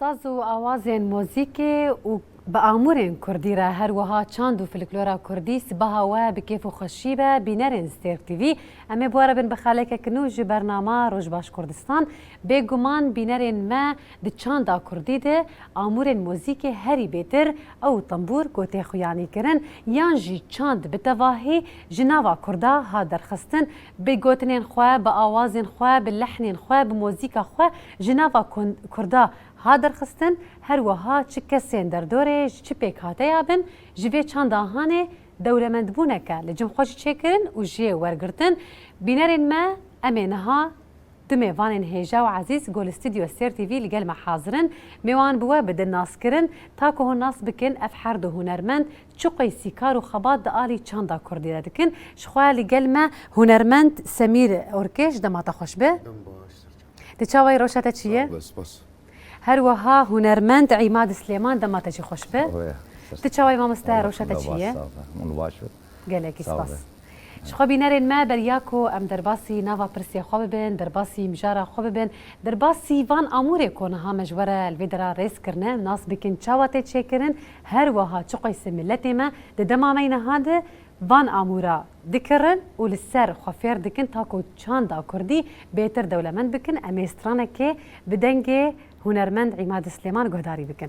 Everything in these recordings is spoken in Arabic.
ساز و آوازên موزیکê û bi amûrên Kurdî re her wiha çand û folklora Kurdî sibaha we bi kêf û xweşî be bînerên Stêr TV. Em ê bore bin bi xelekek nû ji bernama Rojbaş Kurdistan. Bêguman bînerên me di çanda Kurdî de amûrên mozîkê herî bêtir ew tembûr gotê xuyanî kirin yan jî çand bi tevahî ji nava Kurda hat derxistin bi gotinên xwe, bi awazên xwe, bi lehnên xwe, bi mozîka xwe ji nava Kurda ha derxistin her wiha çi kesên derdorê ji çi pêk hateya bin ji vê çanda hanê dewlemendbûneke li cem xwe jî çêkirin û jiyê wergirtin. Bînerên me em ê niha du mêvanên hêja û ezîz gol stûdyo Stêr TV li gel me hazirin. Mêwan bi we bidin naskirin ta ku hûn nas bikin ev her du hunermend çi qeysîkar û xebat di alî çanda Kurdî de dikin. Ji xwe li gel me hunermend Semîr Orkêş dema te xweş be. Di çavayê roşa te çi ye? هر وها هنرمند عماد سليمان دما تجي خوش به تشاوي ما مستاهل روشة تشيه قالك سباس شخو بينارين ما برياكو ام درباسي نافا برسي خو ببن درباسي مجارا خو ببن درباسي فان اموري كونها مجوره الفيدرا ريس كرنا ناس بكن تشاواتي تشيكرن هر وها تشقيس ملتي ما ددمامين هذا فان امورا دكرن ولسر خفير دكن تاكو تشاندا كردي بيتر دولمند بكن اميسترانكي بدنجي هنرمند عماد سليمان قهداري بكن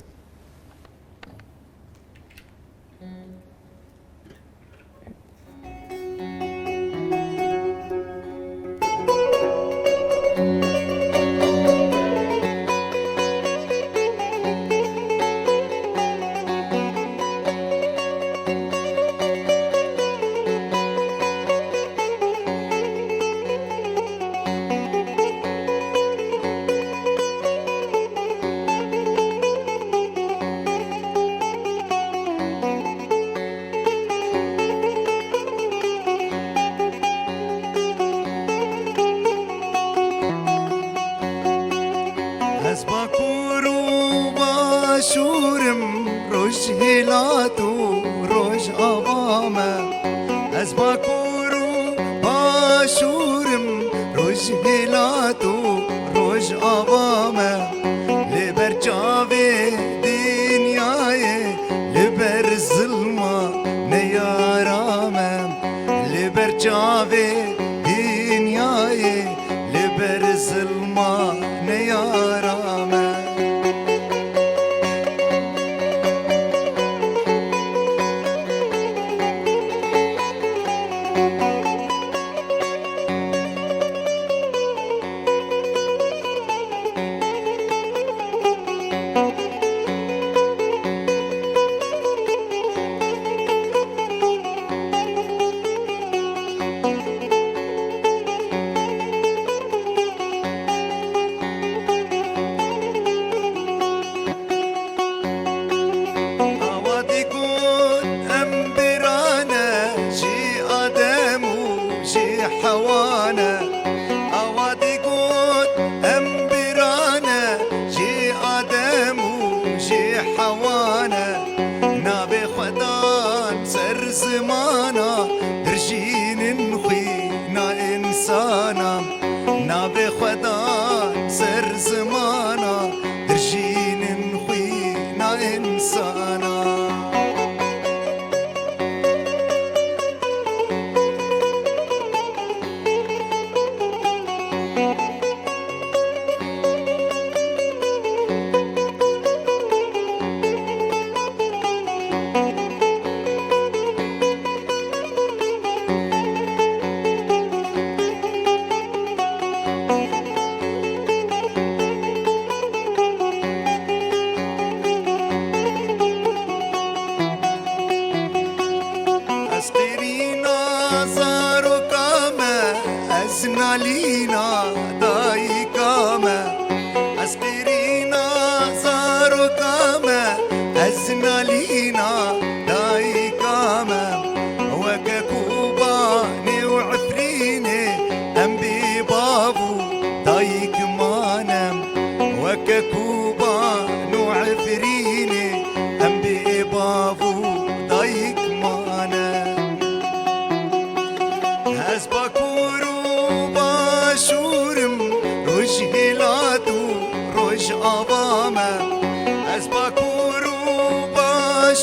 روش هلاتو روش آبامه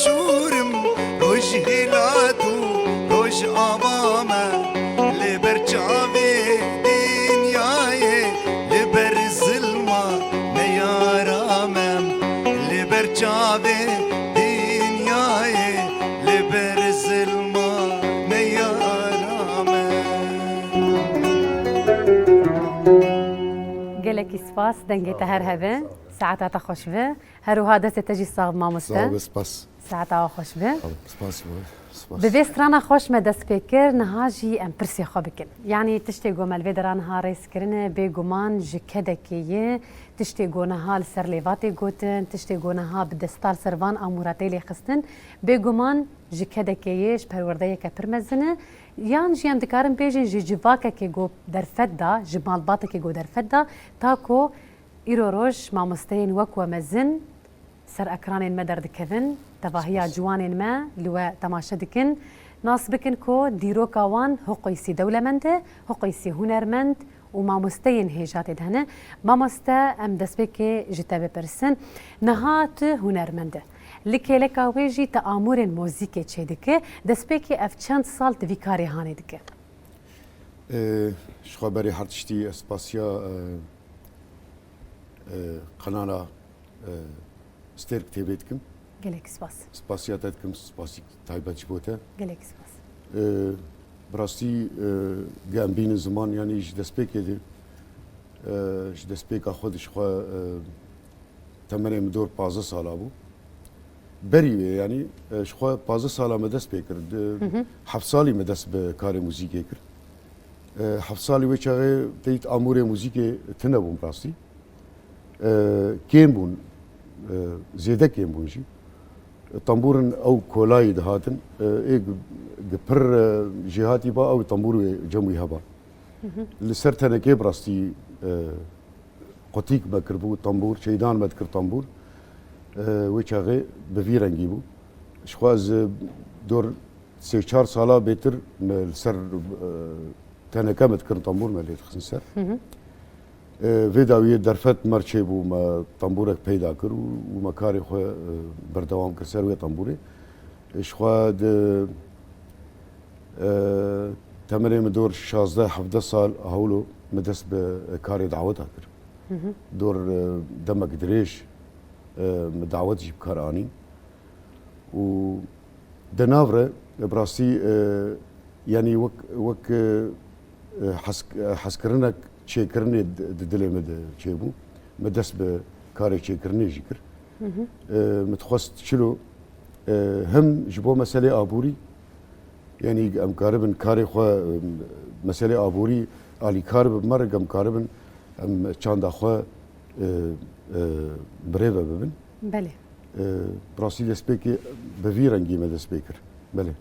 شورم روش هلاتو روش آبامه لبر چاوه دنیای لبر ظلمه نیارامم لبر چاوه دنیای لبر ظلمه نیارامم گلکی سپاس دنگی تهر هبه ساعتها خوش به هروها دست تجی صاحب مامسته سپاس ساعتها خوش به سپاس به سترانه خوش ما دست بکر نهاجی ام پرسی خواب کن یعنی تشتی گومل ودران ها ریس کرنه به گمان جکده کیه تشتی گونه ها سر لیواتی گوتن تشتی گونه ها بدستال سروان اموراتی لی خستن به گمان جکده کیهش پرورده که پرمزنه یان جیم دکارم بیجن جواکه که گو در فدا جمال باته که گو در فدا تاکو ایرو روش مامستین وک و مزن سر اکران ما دردکن تواهی جوان ما لو تماشا دکن ناس بکن کو دیرو کاوان حقیسی دولمنده حقیسی هنرمند و مامستین هیجات دهنه مامسته ام دست بکی جتا بپرسن نهات هنرمنده لکه لکاویجی تآمور موزیک چه دکه دست بکی اف چند سال توی کاری هانه دکه شخبری هرتشتی اسپاسیا قناة ستيرك تيبيتكم گلک سپاس سپاسياتكم سپاسي تايبة جبوتا گلک سپاس براسي جنبين زمان يعني جدسبيك يدي جدسبيك أخذ شخوا تمني مدور 15 سال أبو بري يعني شخوا 15 سال مدرس بيكر 7 سالي مدرس بكار موسيقى كر 7 سالي وشغل تيت أمور موسيقى تنبون براسي كيم بون زيادة كيم بون جي طنبورن أو كولاي دهاتن إيه جبر جهاتي با أو طنبور جموي هبا لسرت أنا كيب راستي قطيك بكربو طنبور شيدان بذكر طنبور وشغل بفيرن جيبو شخواز دور 3-4 سالا بيتر السر تنكا بذكر طنبور مالي تخسن سر ویداوی درفت مرچه بو ما طنبورك پیدا کر و ما کاری خو بردوام کر سر و طنبوره اشخوا د تمرین مدور 16-17 سال هولو مدس به کاری دعوت کر دور دمك دريش مدعوت جيب كاراني و دنافره براسي يعني وك حسكرنك چیکرنی دلی مد چیبو مدرس به کاری چیکرنی جیکر متخصص چلو هم جبو مسئله آبوری یعنی ام کاربن کاری خو مسئله آبوری علی کارب مرگ ام کاربن ام چند خو بریو ببین بله براسی دسپیکی بویرنگی مدرس بیکر بله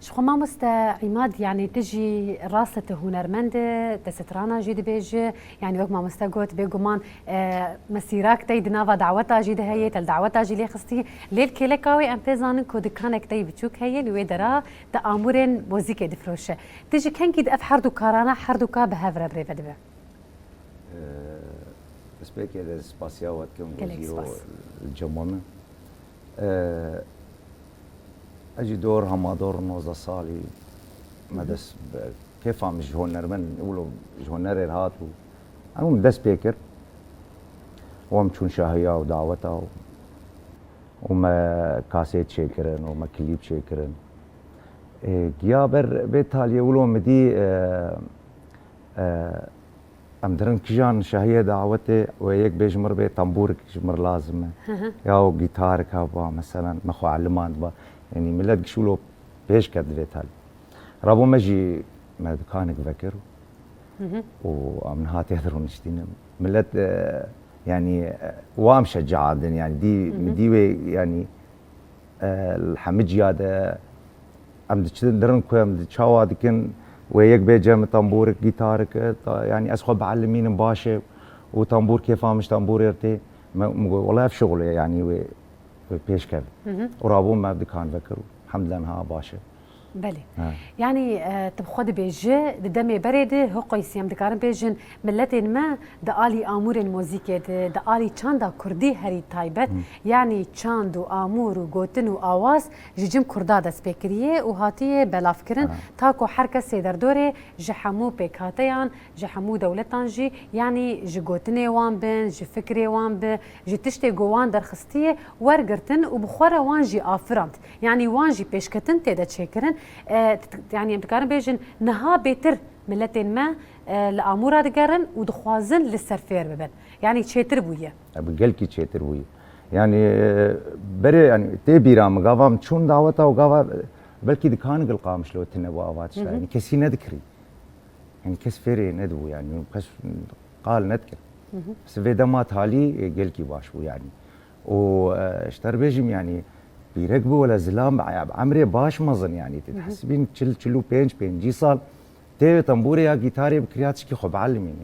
شخو ما مست عماد يعني تجي راسة هنرمند تسترانا جيد بيج يعني وقت ما مستقوت بيجومان مسيراك تيد نافا دعوتا جيد هي تل دعوتا جي لي خستي ليل كيلكاوي ام بيزان كود كانك تي بتشوك هي لوي درا تآمرن موزيكا دفروشه تجي كان كيد اف حردو كارانا حردو كا بهفر بريفا دبا اسبيك هذا سباسيا واتكم وزيرو الجمامة اجي دور هما دور 19 سالي مدس كيف عم جهونرمن يقولوا جهونر هاتو انا مدس بيكر وام تشون شاهيا ودعوتها وما كاسيت شيكرن وما كليب شيكرن جيابر بيتال يقولوا مدي ام درن كجان شاهيا دعوتي ويك بيجمر بي طنبورك جمر لازم يا جيتارك هبا مثلا مخو علمان با يعني ملت شولو بيش كدفت هال رابو مجي ما دكانك فكر ومن هات يهدرون اشتين ملت يعني وام شجع يعني دي مديوي يعني الحمج هذا ام درن كو ام تشاوا دكن ويك بيجم طنبورك جيتارك يعني اسخو بعلمين مباشر وطنبور كيف مش طنبور يرتي والله في شغل يعني بيش كذا ورابون ما بدي كان فكروا الحمد لله انها باشا بله يعني تبخد بيجي دمي برد هو قيسيم دكارن بيجن ملتين ما دالي امور الموسيقى دالي چاندا كردي هري تايبت يعني چاند و امور و گوتن و آواز جيجم كردا دست بكريه و هاتيه بلاف كرن تاكو حركه سيدر دوره جحمو بكاتيان جحمو دولتان جي يعني جي گوتني وان بن جي فكري وان ب جي تشتي گوان درخستيه ورگرتن و بخوره وان جي افرانت يعني وان جي بيشكتن تيدا تشكرن يعني بكارن بيجن نها بيتر ملتين ما الامور دقرن ودخوازن للسرفير ببن يعني تشيتر بويه بقلكي تشيتر بويه يعني بري يعني تبيرا مقاوم شون دعوتها وقاوم بلكي دكان قلقام شلو تنبو اوات يعني كسي نذكري يعني كس فيري ندو يعني بس قال نذكر بس في دمات هالي قلكي باشو يعني واشتر بيجم يعني بيركبوا ولا زلام عمري باش مزن يعني تحسبين تشلو بينجي صال تي طنبوري يا جيتاري بكرياتش كي خب علمين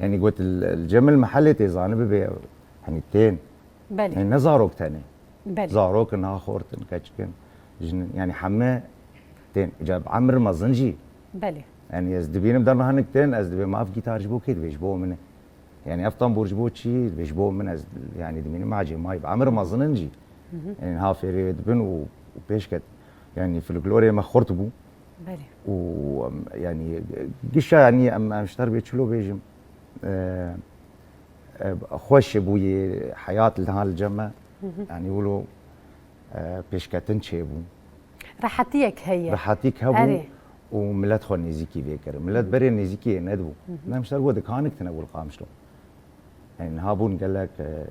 يعني قلت الجمل محلي تيزان ببي يعني تين بلي يعني نزاروك تاني بلي زاروك ناخورتن كاتشكن يعني حمى تين جاب عمر مزنجي بلي يعني ازدبين بدنا هنك تين ازدبي ما في جيتار جبو كيد بيجبو منه يعني اف طنبور جبو شي بيجبو من يعني دمين معجي ما يبقى عمر مزنجي يعني ها في دبن وبيشكت يعني في الجلوريا ما خرطبو بلي ويعني قشة يعني اما مشتر بيتشلو بيجم خوش بوي حياة لهال الجمة يعني يقولوا بيشكتن شيبو راحتيك هي راحتيك هبو وملت خو نيزيكي بيكر ملت بري نيزيكي ندبو لا مشتر ود كانك تنقول قامشلو يعني هابون قال لك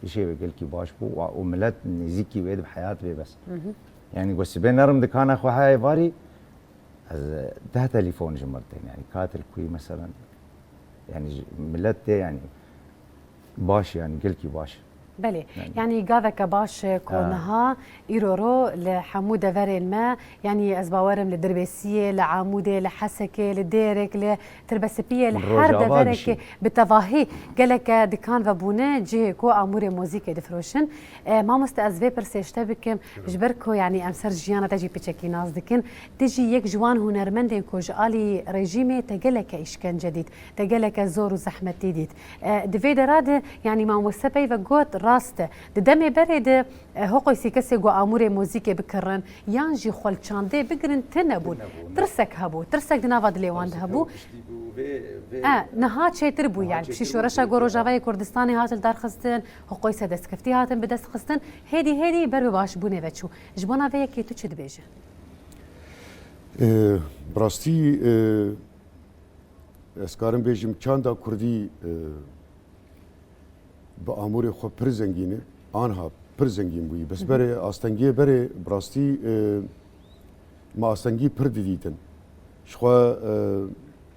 شيء بقول كي باش بو وملت نيزيكي ويد بحياة بي بس يعني قوس بين نرم دكان اخو هاي فاري ده تليفون جمرتين يعني كاتل كوي مثلا يعني ملت يعني باش يعني قل كي باش بله يعني قاذك باش كونها إيرورو لحمودة فري الماء يعني أزباورم للدربيسية لعامودة لحسكة لديرك لتربسبية لحردة فرك بتفاهي قالك دكان وبونه جي كو أموري موزيكا دفروشن ما مستأزفي برسيشتا بكم جبركو يعني أمسر جيانا تجي بيتشكي ناس دكن تجي يك جوان هنرمندين كوج آلي ريجيمي تقلك إشكان جديد تقلك زور وزحمة جديد دفي دراد يعني ما مستبي وقوت راسته دمي برد هوقي سيكسي جو امور موزيكي بكرن يانجي خول چانده بگرن تنبون ترسك هبو ترسك دناواد ليوان هبو نها چيتر بو يعني بشي شورشا گورو جاوي كردستاني هات الدار خستن هوقي سدس كفتي هاتن بدس خستن هيدي بر باش بونه وچو جبونا ويا كي تو چد بيجه براستي اسكارم بيجم چاندا كردي با امور خو پر زنگینه آنها پر زنگین بوی بس بره آستنگی بره براستی ما آستنگی پر دیدن شخوا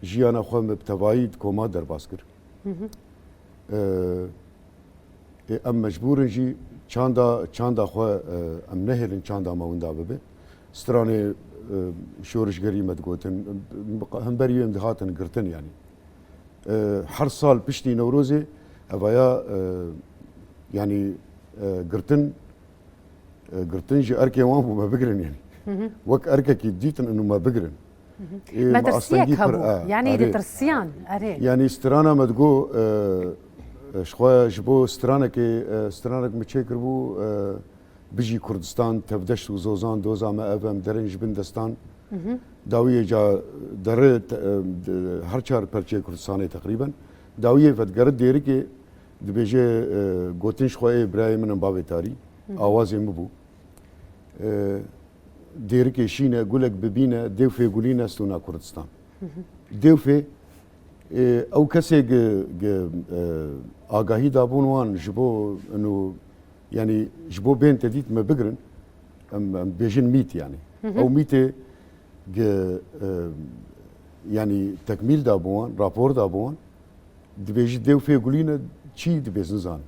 جیانا خو مبتوایید کوما در باسکر ام مجبورن جی چاندا خو ام نهلن چاندا ماوندا ببه سترانه شورشگری مدگوتن هم بریم دهاتن گرتن يعني هر سال پشتی نوروزه أبايا يعني قرتن جي أركي وان ما بقرن يعني وك أركا كي ديتن إنه ما بقرن ما ترسيك هبو يعني دي ترسيان يعني استرانا ما تقو شخويا جبو استرانا كي استرانا متشكر بو بيجي كردستان تبدش وزوزان دوزا ما أفهم درنج بندستان داوية جا درت هرچار پرچه كردستاني تقريبا داویه فتگرد دیری که دبیجه گوتنش خواه برای من باب تاری آوازی مبو دیری که شینه گلک ببینه دیوفه گلینه استونا کردستان دیوفه او کسی آگاهی دابون وان جبو انو يعني جبو بين تديت ما بقرن بيجن ميت يعني او ميت يعني تكميل دابوان رابور دابوان دبيجي ديو في قولينا شي دبيز نزان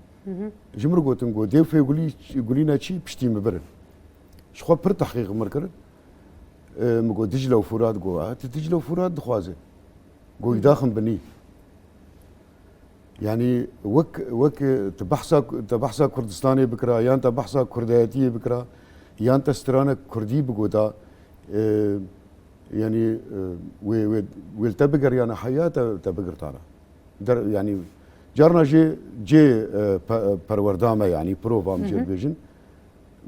جمر قوتن قو ديو في قولينا شي بشتي مبرن شخوا بر تحقيق مركر مقو دجلة وفراد قو دجلة وفراد دخوازه قو يداخن بني يعني وك تبحثا كردستاني بكرا يان تبحثا كردياتي بكرا يان تسترانا كردي بقودا يعني والتبقر يعني حياته تبقر طالع يعني جارنا جي پروردامه يعني بروفام جي بيجن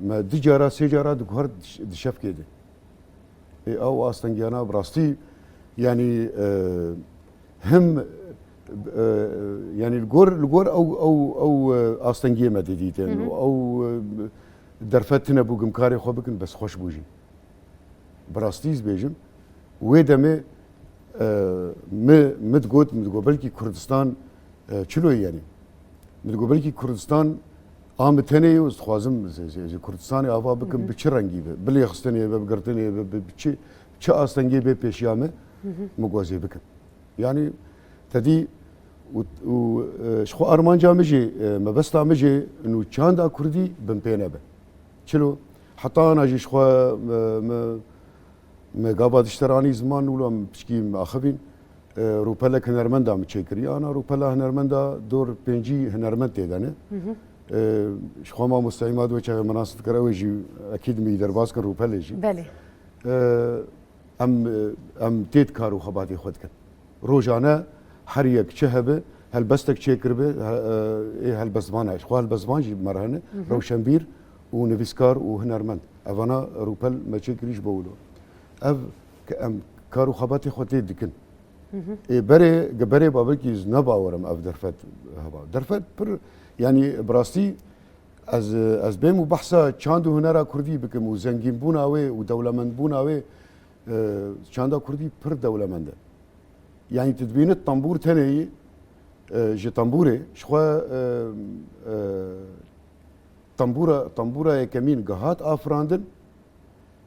ما دي جارا سي جارا دكهر دشف كده او استنجانا براستي يعني هم يعني الجور او استنجي ما ديتين او درفتنا بوغم كاري خو بكن بس خوش بوجي براستيز بيجم ويدمي متقول بلكي كردستان چلو يعني متقول بلكي كردستان آمتني وستخوازم زي كردستان آفا بكن بچه رنگي بلي خستني بقرتني بچه استنجي بيشيامه مقوازي بكن يعني تدي وشخو ارمانجا مجي ما بس مجي انه چاندا كردي بمبينه به چلو حتى انا جي شخو ما قابد اشتراني زمان ولا بشكي اخبين روبلا هنرمندا متشكري انا روبلا هنرمندا دور بنجي هنرمند تيدانه شخو ما مستعمات وچ مناسب كراوي جي اكيد مي درباس كر روبلا جي بله ام تيت كارو خباتي خود كن روجانا حريك شهبه هل بستك شيكربه ايه هل بزمان ايش خو هل بزمان جي مرهنه روشنبير ونفيسكار وهنرمند افانا روبل ما شيكريش بولو اف ام كارو خباتي خوتي دكن اي بري بابكي نباورم اف درفت هبا درفت بر يعني براستي از بيمو بحثا چاندو هنرا كردي بكم وزنگين بوناوي ودولمند بوناوي چاندا كردي پر دولمنده يعني تدبين الطنبور تاني جي طنبوري شخوا طنبورة كمين قهات افراندن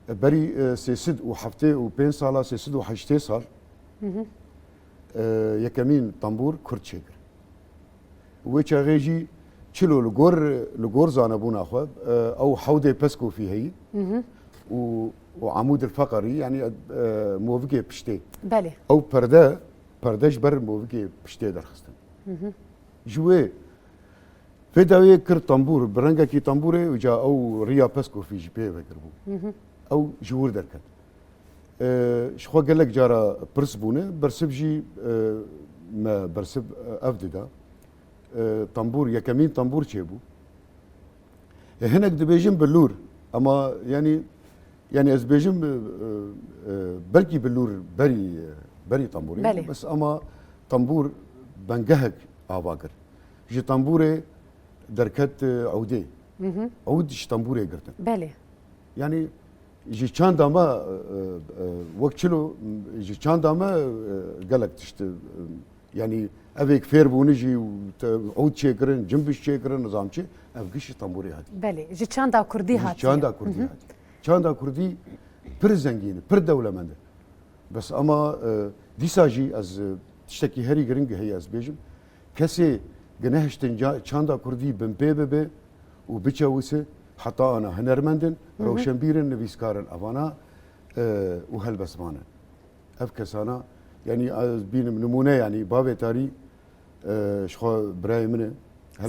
بري سيسد وحفتي وبين صالة سيسد وحشتي صال يكمين طنبور كرد شكر ويتشا غيجي تشلو لغور زانبون اخوة او حودي بسكو في هي وعمود الفقري يعني موفقي بشتي بله او پردهش بر موفقي بشتي درخستن جوي في داوي كر طنبور برنگا كي طنبوري وجا او ريا بسكو في جي بي بكربو او جور دركت شخو قال لك جارا برسبونه برسب جي ما برسب افددا طنبور يكمين طنبور تشيبو هناك دبيجن بلور اما يعني از بيجن بلكي بلور بري طنبوري بلي. بس اما طنبور بنقهك افاكر جي طنبوري دركت عودي عودش طنبوري قرتن بله يعني جي كان داما وقتلو جي كان داما قالك تشت يعني افيك فير بونجي عود شيكرن جنبش شيكرن نظام شي افقش طنبوري هادي بله جي چاندا كردي هاتي چاندا كردي هادي چاندا كردي پر زنگين پر دولمنده بس اما ديساجي از تشتكي هري گرنگ هي از بيجم كسي جنهشتن چاندا كردي بمبي وبچاوسه حتى انا هنرمندن روشنبيرن نفيسكارن افانا وهالبسمانه افكسانا يعني بين نمونه يعني بابي تاري شخو براي منه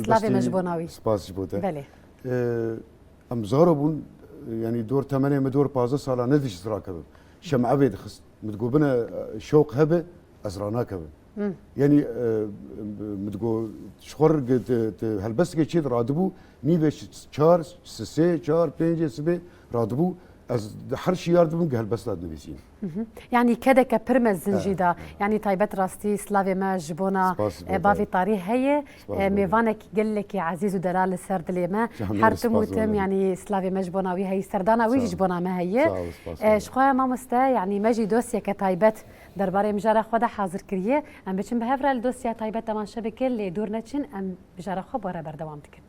سلافي مجبوناوي سباس بوته بله ام زاربون يعني دور 8 دور 15 ساله ندش زراكب شمعه بيد خص متقوبنا شوق هبه ازراناك يعني متقول شخور هالبس كي تشيد رادبو نيفش 4 6 4 5 7 رادبو از هر شي يردبون هالبس لاد نبيسين يعني كذا كبرمز زنجيدا يعني طيبت راستي سلافي ما جبونا بافي طاري هي ميفانك قال لك يا عزيز ودلال السرد اللي ما حرتم وتم يعني سلافي ما جبونا وي هي سردانا ويش جبونا ما هي شخويا ما مستا يعني ماجي دوسيا كطيبت درباري مجارة خدا حاضر كريه ام بچن بهفرا الدوسيا طيبت تمام شبكه اللي دور نتشن ام بجارة خب ورا بردوام تكن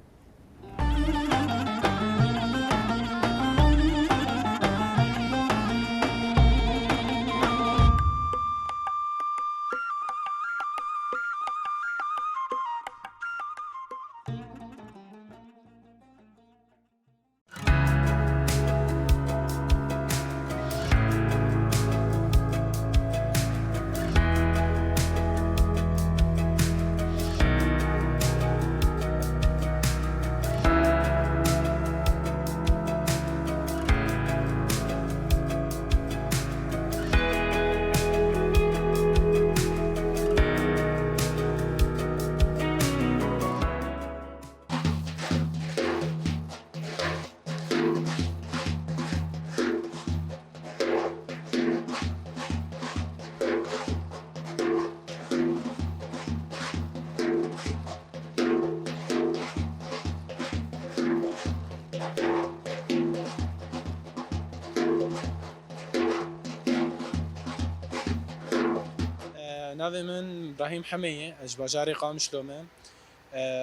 ناوی من ابراهیم حمیه از بازار قامشلومه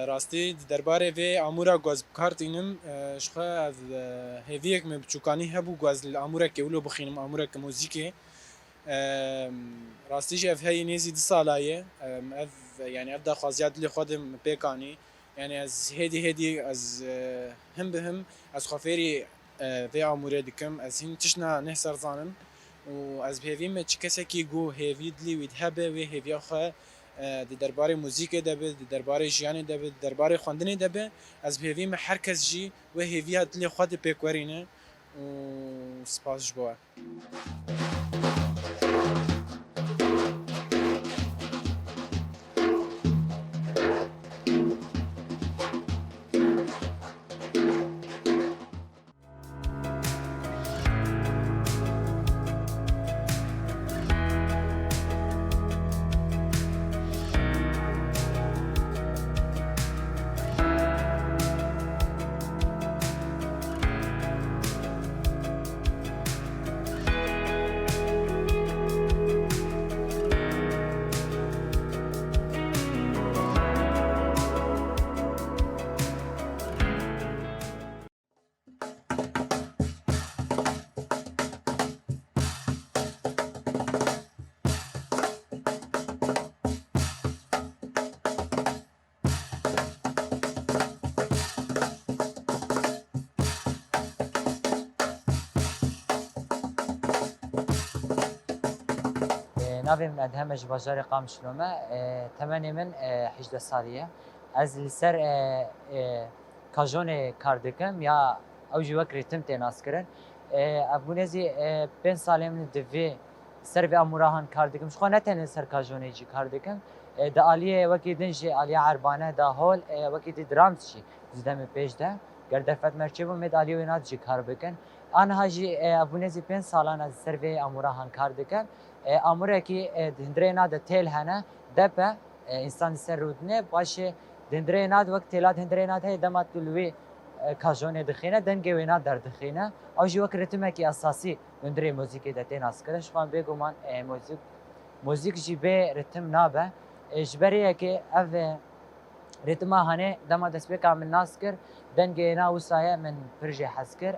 راستی درباره و امورا گاز کارتینم شخه از هدیه که بچوکانی هبو گاز الامورا که ولو بخینم امورا که موزیکه راستی جف هی نیزی 2 سالایه يعني ابدا خازيات اللي خودم بيكاني يعني از هدي از هم بهم از خفيري في امور دكم از هن تشنا نحسر زانم و از بهویم چکسکی گو هیوید لی وید هبه و هیویا خو د درباره موزیک دبه د درباره ژیان دبه د درباره خواندن دبه از بهویم هر کس جی و هیویا دلی خود پکورینه و سپاس جبوه ناوی من ادهم از بازار قامشلومه تمنی من 18 سالیه از لسر کاجون کار دکم یا اوجی وکری تم تناس کرن ابونزی 5 سالی من دوی سر و اموراهان کار دکم شخو نتن سر کاجونی جی کار دکم دا آلیه وکی دنجی آلیه عربانه دا هول وکی دی درامز چی زدم پیش ده گر درفت مرچبو مد آلیه وینات جی کار بکن آنها جی ابونزی 5 سالان از سر و اموراهان کار دکم اموره کی دندره ناد تل هنه دپه انسان سر رودنه باشه دندره ناد وقت تلات دندره ناد هی دمات کلوی کاجون دخینه دنگه وینا در دخینه او جو کرتمه کی اساسی دندره موزیک دته ناس کرش خان بگو من موزیک جی به ریتم نابه اجبریه کی او ریتم هنه دما دسبه کامل ناس کر دنگه نا وسایه من پرجه حسکر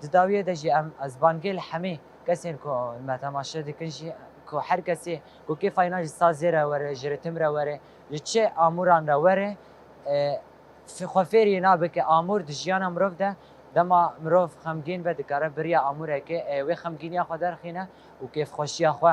دداویه دجی ام از بانگل حمی کسین کو ما تماشا دکنجی کو هر کسی کو کی فاینال سازی را وره جرتم را وره چه اموران را وره خفیری نابک امور د جیان مروف ده دما مروف خمگین به دکاره بریا اموره که و خمگینی خو درخینه و کیف خوشی خو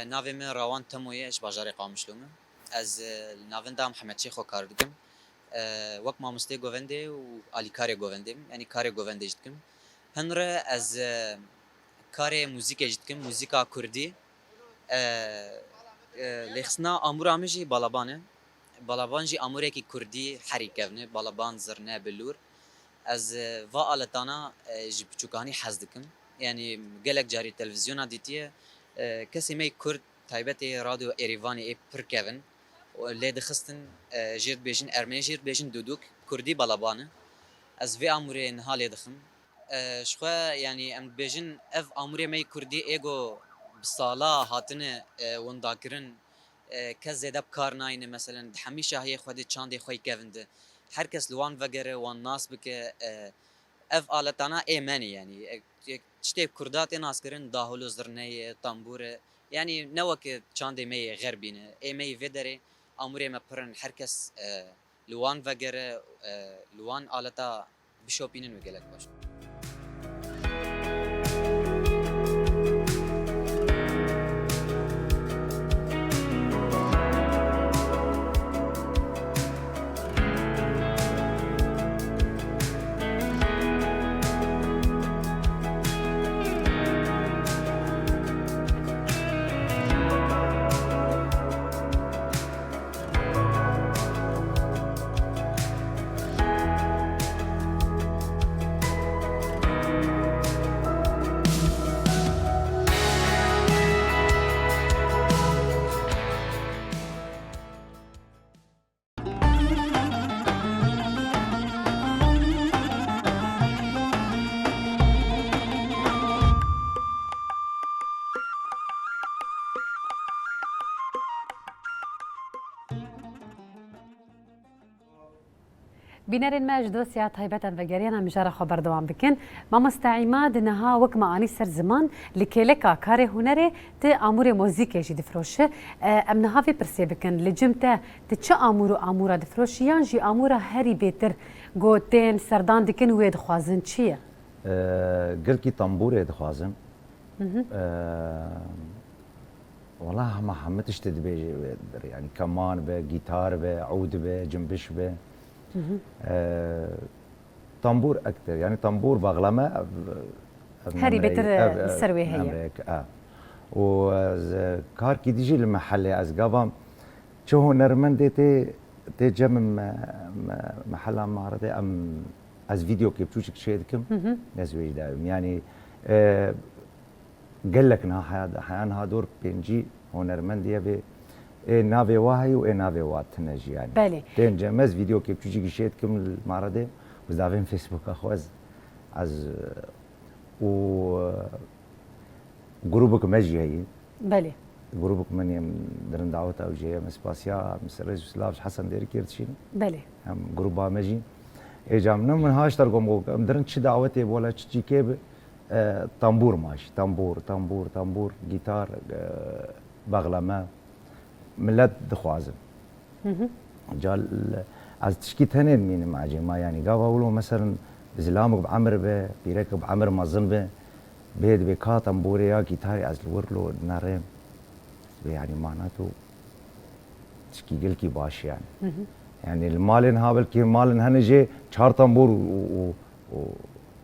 ناوی من روان تمویه اش بازار قامشلومه از ناویندا محمد شیخو کار دکم وقت مامسته گوونده و علی کاری گوونده یعنی کاری گوونده جدکم هنره از کاری موزیک جدکم موزیکا کردی لخصنا امور آمیجی بالابان جی اموره کی کردی حریکه بالابان زرنه بلور از و آلتانا جبچوکانی حز دکم یعنی گلک جاری تلویزیون دیتیه کسی می کرد تایبت رادیو ایریوانی ای پر کهون لید خستن جرد بیشین ارمنی جرد بیشین دودوک کردی بالابانه از وی اموره نهالی دخم شخوا يعني ام بيجن اف اموره مي كردي ايجو بصالا هاتن ونداكرن كزيدا بكارناين مثلا همیشه هي خودی چاندي خوي كيفند هر کس لوان وگره وان ناس بك اف آلتانا ایمانی يعني تشتي كردات ناس كرن داهلو زرني طنبور يعني نوك چاندي مي غربينه ايمي فيدري اموره ما پرن هر کس لوان وگره لوان آلتا بشوپینن وگلک باش بنار ما جدوسيا طيبة وجرينا مجرى خبر دوام بكن ما مستعماد انها وكما اني سر زمان لكيلكا كاري هنري تي امور موزيكي جي دفروش امنها في برسي بكن لجمتا تتش امور دفروش يانجي امور هري بيتر غوتين سردان دكن ويد خوازن تشيا قلكي طنبور دخوازن والله ما حمتش تدبي يعني كمان بجيتار بعود بجنبش ب طنبور اكثر يعني طنبور بغلمه هري بيتر السروي هي وكار كي تيجي المحل از قبام شو نرمندي تي جم محل معرضه ام از فيديو كي بتوشك شيدكم نزوي دايم يعني قال لك انها حيانها دور بينجي هنرمندي ب نافي واهي ونافي وات نجي يعني بالي تين جمز فيديو كي بتوجي شيتكم المعرضه وزافين فيسبوك اخوز از و جروبك مجي هي بالي جروبك من درن دعوتها او جايه مسباسيا مسرز سلاف حسن دير كيرتشين بالي هم جروبا مجي اجامنا من هاش ترقم درن تشي دعوتي ولا تشي كيب طنبور ماشي طنبور جيتار بغلمه ملت دخوازم جال از تشكيت هنين مين معجي ما يعني قاوا اولو مثلا زلامك بعمر به بيرك بعمر مازن به بيد بكا طنبوري يا جيتاري از الورلو نارم يعني معناته تشكي قلكي باش يعني يعني المالن هابل كي مالن هنجي چهار طنبور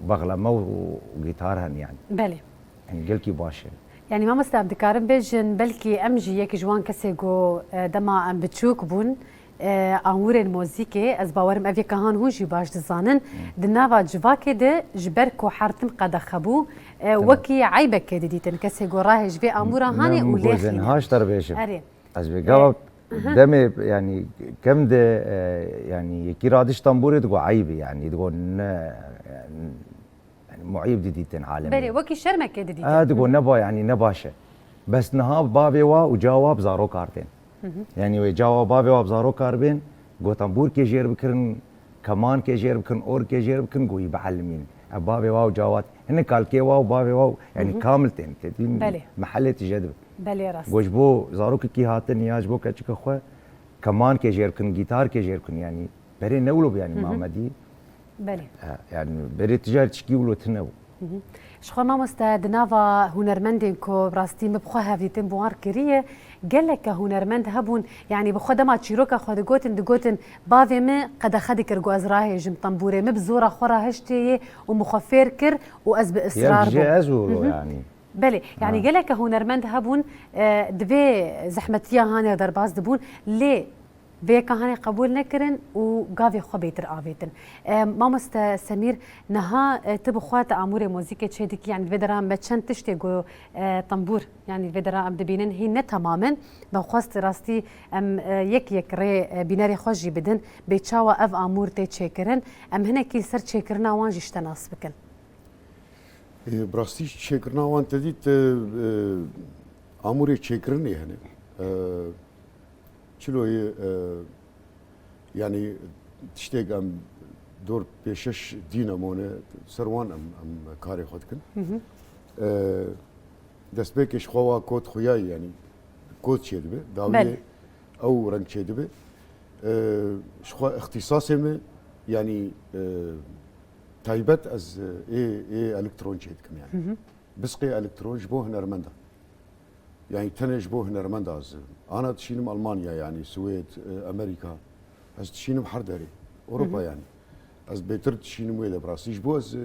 وبغلمه وجيتار هن يعني بالي يعني قلكي باش يعني ما مستعد كارم بيجن بلكي امجي يك جوان كسيغو دما ام بتشوك بون امور الموسيقى از باورم افي كهان هو جي باش دزانن دنافا جواكي د جبركو حارتن قد خبو وكي عيبك ديتن كسيغو راهج في امور هاني وليخي هاش تربيش از بيقاوب دمي يعني كم ده يعني يكي رادش طنبوري تقو عيبي يعني تقو معيب ديتن عالمي بلي وكي شرمك ديتن تقول نبا يعني نباشه بس نهاب بابي وجواب زارو كارتين يعني وجواب بابي وبزارو كاربين قو طنبور كي جير بكرن كمان كي جير بكرن اور كي جير بكرن قوي بعلمين بابي وجوات هن قال كي بابي يعني كاملتين تدين محله تجدب بلي راس وجبو زارو كي هاتن ياجبو كاتشك خو كمان كي جير بكرن جيتار كي جير بكرن يعني بري نولو يعني محمدي بلي يعني بري تجار تشكي ولو تنو شخو ما مستعد نافا هنرمندين كو براستي مبخو هافيتين بوار كريه قال لك هنرمند هبون يعني بخو دما تشيروكا خو دغوتن بافي ما قد خدك رجو ازراهي جم طنبوري مبزوره خورا هشتي ومخفر كر واز باصرار يعني بلي يعني قال لك هنرمند هبون دبي زحمتيا هاني درباز دبون ليه في كهاني قبول نكرن وقافي خو بيتر آفيتن مامست سمير نها تبخوات أمور موسيقى تشيدك يعني فيدرا متشن تشتغو طنبور يعني فيدرا أم دبينن هي تماما بخواست راستي أم يك ري بيناري خوجي بدن بيتشاوا أف أمور تشيكرن أم هنا كي سر تشيكرنا وانجي اشتناس بكن براستي تشيكرنا وان تديت أمور تشيكرني هنا شلو هي يعني تشتاق ام دور بيشش دينامونه سروان ام كاري خدكن دست بيكش خوا كود خوياي يعني كود شيدبه داويه او رنگ شيدبه شخوا اختصاصي من يعني تايبت از اي الكترون شيدكن يعني بسقي الكترون جبوه نرمندا يعني تنجبوه هنرمندا انا تشينم المانيا يعني السويد امريكا از تشينم حردري اوروبا يعني از بيتر تشينم ويدا براسي جبو از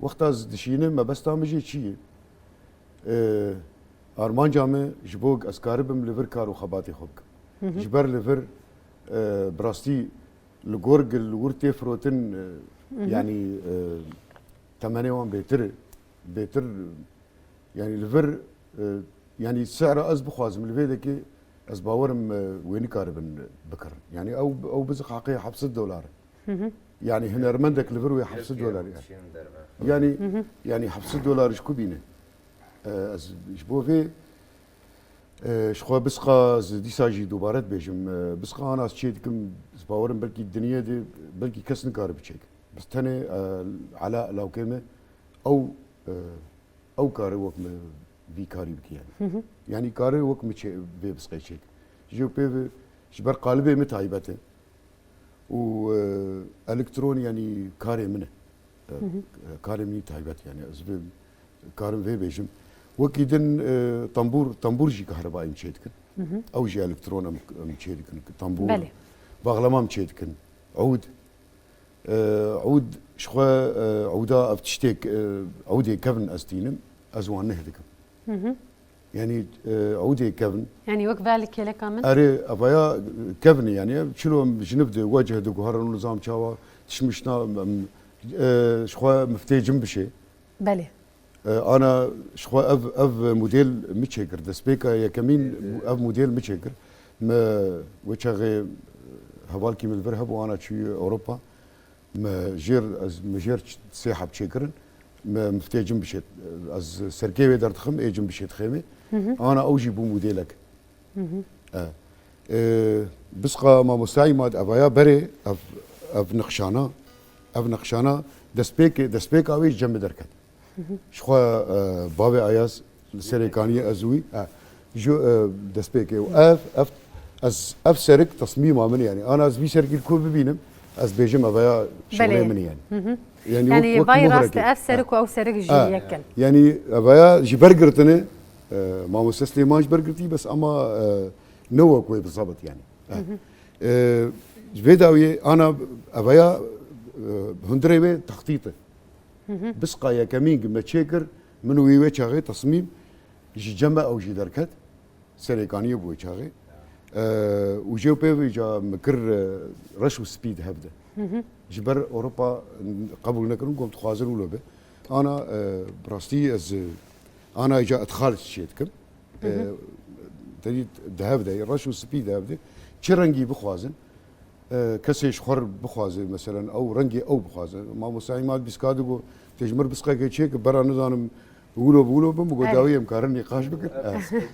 وقت از تشينم ما بس تامجي شيء ارمان جامه جبوك از كاربم ليفر كارو خباتي خوك جبر ليفر براستي لغورج الورتي فروتن يعني تمانيوان بيتر يعني ليفر يعني سعره از بخوازم الفيدكي از باورم وين كاربن بكر يعني او بزق حقيقه حبس $. يعني هنا رمندك لفروي حبس $. يعني حبس $. شكو بينه از شبو في شخوا بسقا دي ساجي دوبارات بيجم بسقا انا شيتكم باورم بلكي الدنيا دي بلكي كسن كارب تشيك بس تاني على لو كلمه او كاري وقت في كاري بكي يعني كاري وقت متشي بسقي تشيك جو بي شبر قالبي متعيبته و الكترون يعني كاري منه كاري مني تعيبت يعني اسباب كارم في بيجم وكيدن طنبور جي كهربائي مشيتكن او جي الكترون مشيتكن طنبور باغلما مشيتكن عود عود شخوا عودا افتشتيك عودي كفن استينم ازوان نهدكم يعني عودي كفن يعني وقت بالك يلا كامل اري ابايا كفن يعني شنو جنبد وجه دغهر النظام شاوا تشمشنا شخوا مفتي جنبشي بله انا شخوا اف موديل ميتشيكر دسبيكا يا كمين اف موديل ميتشيكر ما وشغي هبالكي من الفرهب وانا في اوروبا ما جير سيحه بشيكرن ما مفتي جنبشي از سركيوي درت خم اي جنبشي خيمه انا اوجي بو موديلك بسقى ما مسايمات ابايا بري اف نقشانا دسبيك اوي جنب دركت شخوا بابي اياس سريكانيه ازوي جو دسبيك اف سرك تصميم من يعني انا از بي سرك الكوب ببينم از بيجم ابايا شغله من يعني فيروس اف سرك او سرك جي يكل يعني ابايا جي برجرتني ما مستسلماش برجرتي بس اما نوع كوي بالضبط يعني فيداوي انا ابايا هندريوي تخطيطه بسقى يا كمين ما تشيكر من ويوي شاغي تصميم جي جمع او جي دركت سريكانيه بوي شاغي وجو بيفي جا مكر رش وسبيد هبده جبر اوروبا قبل نكرن قمت خوازر ولا به انا براستي از انا جا ادخال شيتكم تريد ذهب ده رش وسبيد هبده شرنجي بخوازن كسيش خر بخوازن مثلا او رنجي او بخوازن ما مسايمات بسكادو تجمر بسقا كيك برا نظام بقولوا بمقداويه مكارن نقاش بك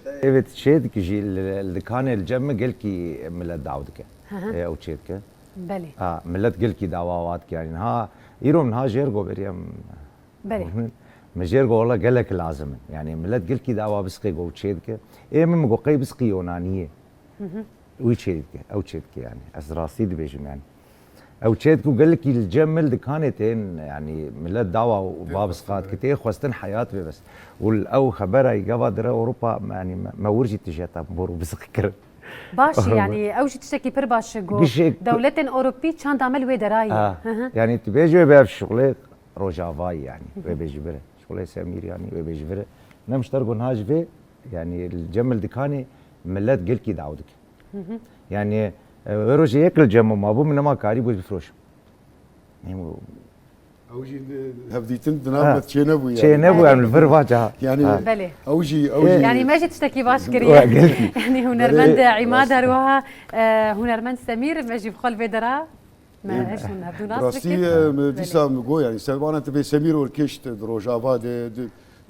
ايفت شيد كي اللي كان الجمع قال كي ملت دعوتك او تشيدك بلي ملت قال كي دعوات يعني ها يروم ها جيرغو بريم بلي مجيرغو والله قال لك لازم يعني ملت قال كي دعوه بسقي جو تشيدك اي من مقوقي بسقي يونانيه ويتشيدك او تشيدك يعني اسراسي بيجم يعني او تشيدكو قال لك الجمل دي كانتين يعني ملت دعوه وباب سقات كتير خوستن حياه بس والاو خبرها قبل اوروبا يعني ما ورجي تجاتا بورو بسكر باش يعني اوجي تشتكي بر باش جو دولة اوروبي كان تعمل وي درايه يعني تبيجي باب شغله روجافاي يعني بيجي بره شغله سمير يعني بيجي بره نمشترقوا نهاج في يعني الجمل دي كاني ملت قال كي دعوتك يعني وروج ياكل جمو ما بو من ما كاري بو بفروش يعني اوجي هفديتن دنا تشينبو يعني تشينبو يعني الفرفاجه يعني بله اوجي يعني ماشي تشتكي باش كريه يعني هنرمند عماد هروها هنرمند سمير ماشي بخل فيدرا ما ايش هنردو ناس راستي ديسا مگو يعني سبانا تبي سمير والكشت روجافا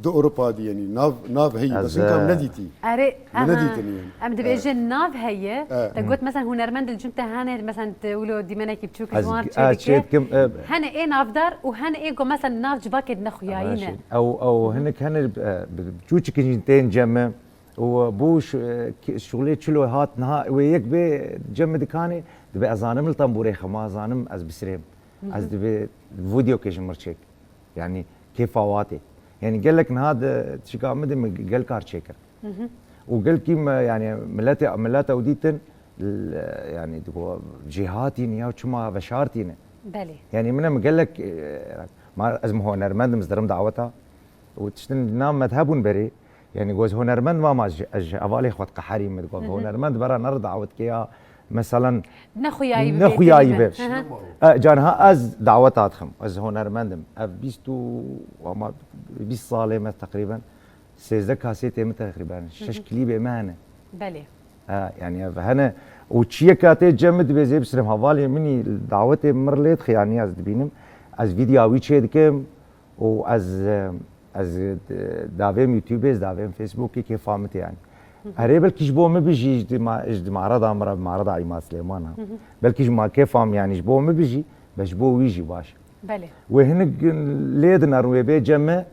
دو اوروبا دي يعني ناف هي بس كم نديتي اري نديتني ام دبي اجن ناف هي تقول مثلا هنرمند الجنت هانه مثلا تقولوا ديما كي بتشوف جوان هنا ايه ناف دار وهنا ايه مثلا ناف جباك نخياينا او هنك هنا بتشوف كنتين جمع وبوش شغلي شلو هات نها ويك بي جمع دكاني دبي ازانم الطنبوري خما ازانم از بسريم از دبي فيديو كيش مرشيك يعني كيف فواتي يعني قال لك هذا تشيكا مدم قال كار تشيكر وقال كيم يعني ملاتا وديتن يعني تقول جهاتين يا وشما بشارتين بلي يعني من قال لك ما ازم هو نرمند مزدرم دعوتها وتشتن نام مذهبون بري يعني جوز هنرمند ما افالي اخوات قحري متقول هنرمند برا نرد دعوت كيا مثلا نخوياي جانها از دعوتاتهم از هنرمندم اف بيستو وما 20 صاله تقريبا سيزا كاسيتي تقريبا 6 كليب مهنه بلي يعني هنا وتشيكاتي جمد بزي بسلم هوالي مني دعوتي مرليت يعني از دبينم از فيديو تشيدكم از دافيم يوتيوب دافيم فيسبوك كيف فهمت يعني هري بلكي جبو ما بيجي معرض عمره معرض عماد سليمان بلكي ما كيف فهم يعني جبو ما بيجي بجبو ويجي باش بلي وهنا ليدنا روي بي جمع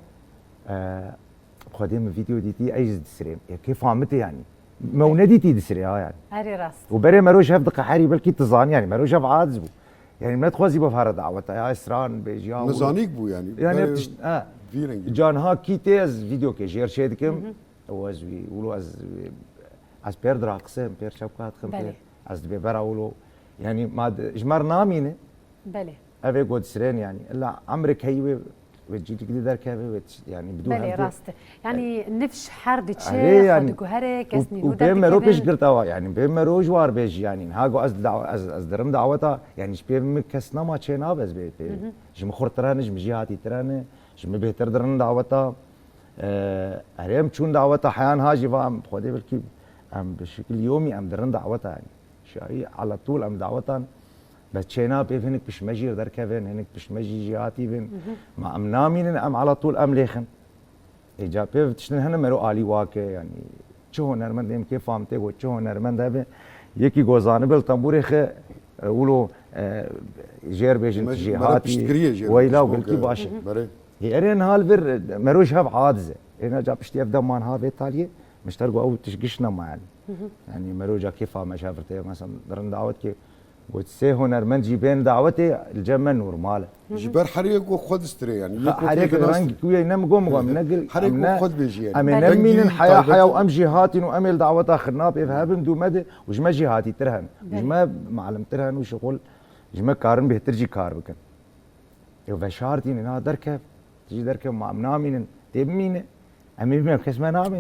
قديم فيديو ديتي ايز دسرين كيف فهمت يعني مولديتي دسري يعني هري راس وبري مروش هفد قحري بلكي تزان يعني مروش هف عادزبو يعني ما تخوزي بفار دعوتها يا اسران بيجي نزانيك بو يعني جان ها كيتي از فيديو كي جير شيدكم واز ولو از بير دراقسم بير شبكات خم بير از بيبرا ولو يعني ما جمر نامينه بلي افي قد سرين يعني الا عمرك هي وتجي تقدر دركه يعني بدون بلي راست يعني نفش حرد تشي يعني هري كسني وبين مروش قرتوا يعني بين مروج وار بيجي يعني هاغو از درم دعوتها يعني شبيه مكسنا ما تشينا بس بي جم خرطرانج مجياتي ترانه جم بهتر درن دعوتها هريم تشون دعوتها حيان هاجي فام خدي بالكي ام بشكل يومي ام درن دعوتها يعني شاي على طول ام دعوتها بس تشينا بيفنك بش مجي دركفن هنك بش مجي جياتي بن ما ام نامين ام على طول ام ليخن اجا بيف تشن هنا مرو الي واك يعني شو نرمند ام كيف فهمتي و شو نرمند هبه يكي غوزانه بل تنبوريخ ولو جير بيجن جيهاتي ويلا وقلتي باش هي ارين هالفر مروش هب عادزه هنا جاب اشتي ابدا مان ها بيتاليه مشترقوا او تشقشنا ما يعني مروجا كيف ما شافرتي مثلا درن دعوتك وتسي هنرمند جيبين دعوتي الجمع نورمال جبر حريق وخد استري يعني حريق رانج كوي ينام قوم نقل حريق وخد بيجي يعني امين من الحياه حياه وام جهاتي وامل دعوتها خرنا بيفهم دو مد وجما جهاتي ترهن وجما معلم ترهن وشغل جما كارن بهترجي كار بكن يو فشارتين انا دركب تجي دركب مع منامين تبمين امين ما كسمه نامي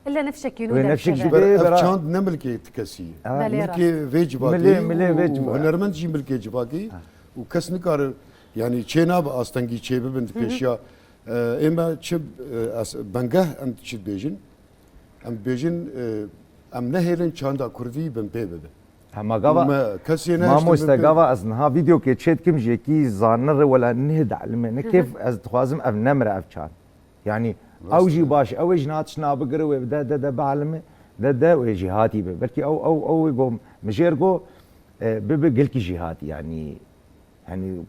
الا نفسك ينو نفسك جبر افشاند نملكي تكسي ملكي فيج باكي ملي فيج هنرمند جي ملكي جباكي وكسني كار يعني تشينا باستنجي تشيب بنت بيشيا اما تشب بنگه ام تشد بيجن ام بيجن ام نهرن چاندا كردي بن بيبه ما قوا ما مستقوا أصنها فيديو كي تشيت كم جيكي زانر ولا نهد علمه كيف از تخوازم اف نمر اف كان يعني اوجي باش او جنات شنا بقرو ده بعلمه ده وجهاتي بلكي او يقوم مجيركو بقلكي جهاتي يعني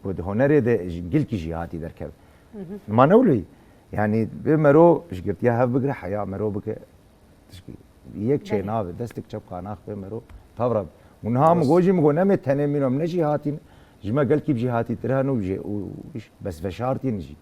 قد هنري ده قلكي جهاتي دركب ما نولي يعني بمرو ايش قلت يا هف بقرا حياه مرو بك تشكي يك تشينا دستك شبقا ناخ بمرو تبرب ونهام جوجي مغنم تنمين من جهاتي جما قلكي بجهاتي ترهنو بس فشارتي نجي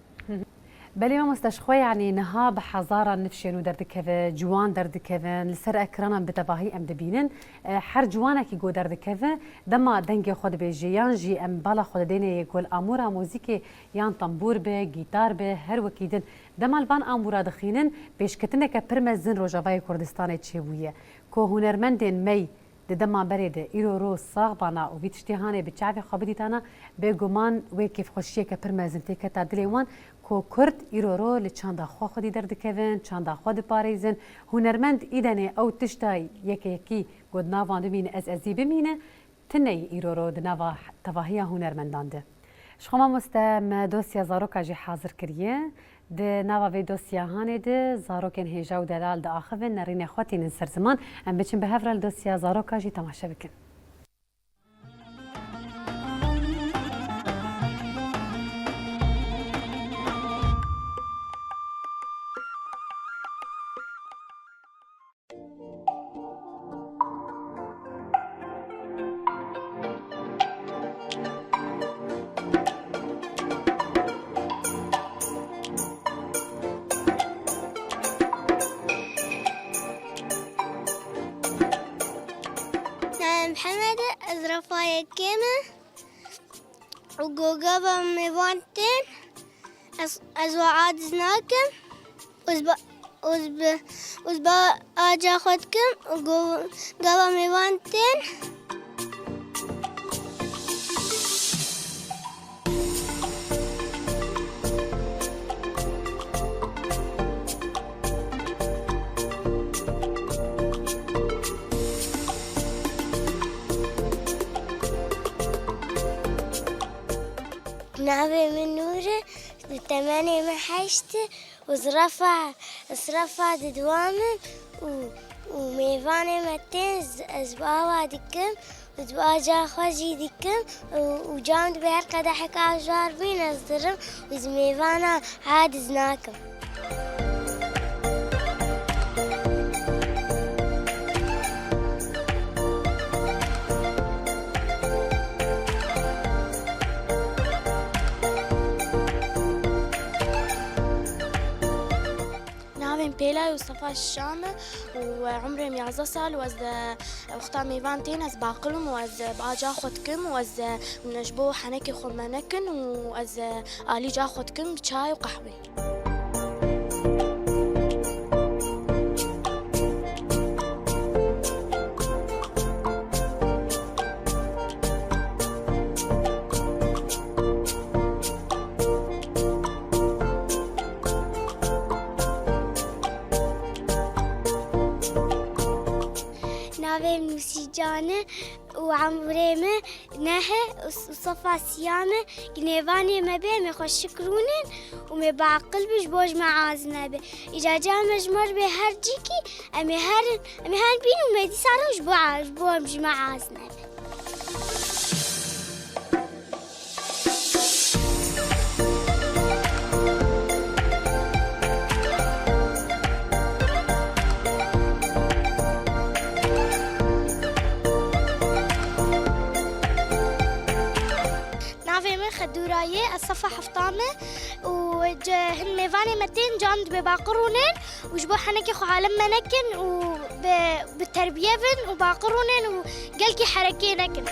بلي ما مستشخوي يعني نها بحزارة نفشين ودردكفه جوان دردكفه لسر اكرانا بتباهي ام دبينن حر جوانا كي جو دردكفه دما دنگي خود بيجي يانجي ام بالا خود دينه يقول امورا موزيكي يان طنبور به جيتار به هر وكيدن دما البان امورا دخينن بيش كتنك برمزن روجافاي كردستان تشيويه كو هنرمندن مي دما بريده إيرو رو صاغبانا وبيتشتهانه بتشعبي خبريتانا بجمان وكيف خشيه كبرمزنتي كتعدليوان كو كرد إيرو رو لچاندا خو خودي درد كيفن چاندا خود باريزن هنرمند إيدانه أو تشتاي يكي قد نافان بمين أزي بمينه تني إيرو رو دنافا تفاهيا هنرمندانده شخوما مستم دوسيا زاروكا جي حاضر كريه ده نوا في دوسيا هاني ده زاروكن هيجا و دلال ده آخفن نرين خواتي ننسر زمان ام بچن بهفرال دوسيا زاروكا جي تماشا بكن محمد از رفای کمه و گوگا با میوانتن از وعاد زناکم از با آجا خود کم و گوگا با میوانتن نابي من نوره بثمانية محشته وزرفع دوامه وميفاني متين زباوا دكم وزباجا خوجي دكم وجامد بهر قدحك عجار بين الزرم وزميفانا عاد زناكم بيلا وصفا الشام وعمري 11 سال وز وقتا ميفانتين از باقلم وز باجا خودكم وز نجبو حنكي خمانكن وز آلي جا خودكم بشاي وقهوة جانه وعمريمه نهه وصفا سيامه جنيفاني ما بيه مخوش شكرونن وما بعقل بش بوج معازنا به إجا جا مجمر به هر جيكي أمي هر بين وما دي سارة وش معازنا به دورايه الصفا حفطامه وهن ميفاني متين جامد بباقرونين وجبو حنكي خو عالم منكن وبالتربيه فن وباقرونين وقلكي حركينكن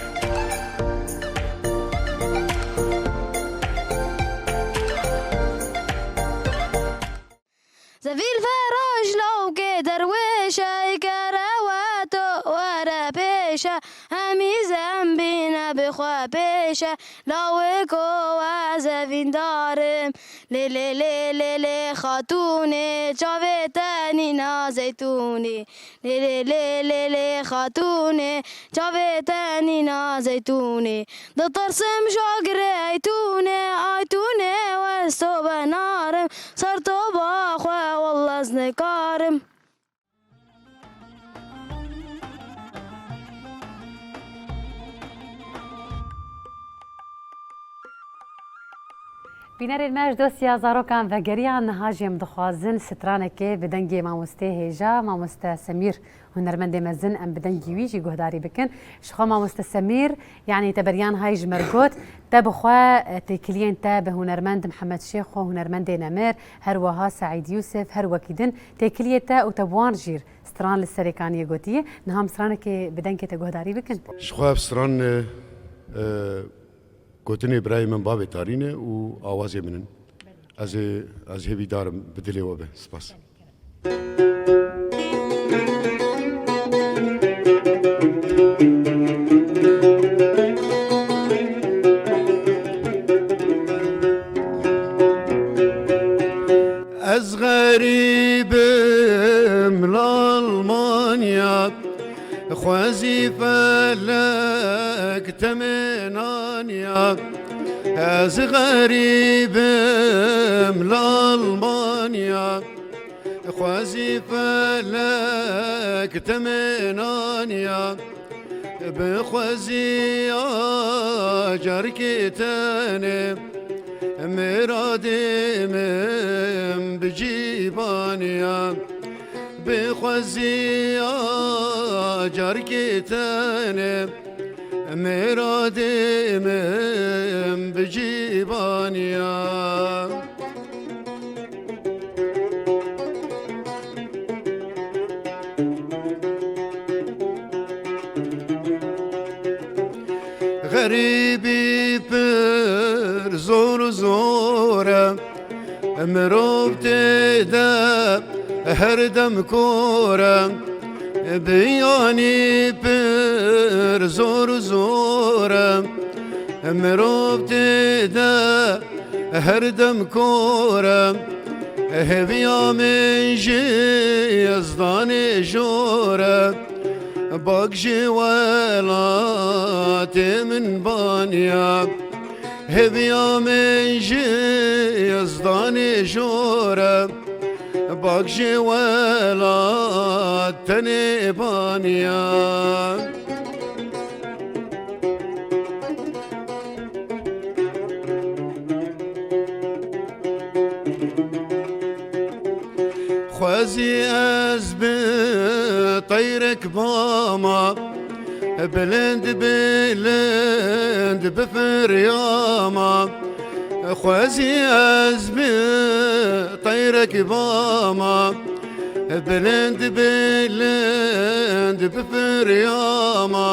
زفيل فراج لو كدرويشه كرواتو ورا بيشه همي زنبينا بخوا بيشه لو كوا زفين دارم لي لي لي لي خاتوني جاويتاني نازيتوني لي لي لي لي خاتوني جاويتاني نازيتوني دطرسم شاقري ايتوني وستو بنارم صرتو باخوا والله زنكارم بینر الماج دوسیا زاروکان و گریان هاجم دخوازن سترانه که بدنگی ماموسته هیجا ماموسته سمیر هنرمند مزن ام بدنگی ویجی گهداری بکن شخو ماموسته سمیر يعني تبريان هايج مرقوت تبخوا تكلين تاب هنرمند محمد شيخ هنرمند نمر هروها سعيد يوسف هروكيدن تكليه تا وتبوان جير ستران للسريكانيه قوتيه نهم سترانه كي بدنكي تگهداری بکن شخو ستران گوتنی برای من باب تارینه و آوازی منن از هیوی دارم بدلی و به سپاس فلك تمنانيا از غريب من ألمانيا خوازي فلك تمنانيا بخوازي جركتاني مرادي من بجيبانيا بخوازي جركتاني مرادي من بجيبانيا غريبي بر زور زورة مروب تدا هر دم كورة بياني بر زور زورة مروب تدا هر دم كورة هبيا من جي يزداني جورة باقجي ولات من بانيا هبيا من جي يزداني جورة باقجي ولات تني بانيا خوازي از بطيرك باما بلند بلند بفرياما خوازي از بطيرك باما بلند بلند بفرياما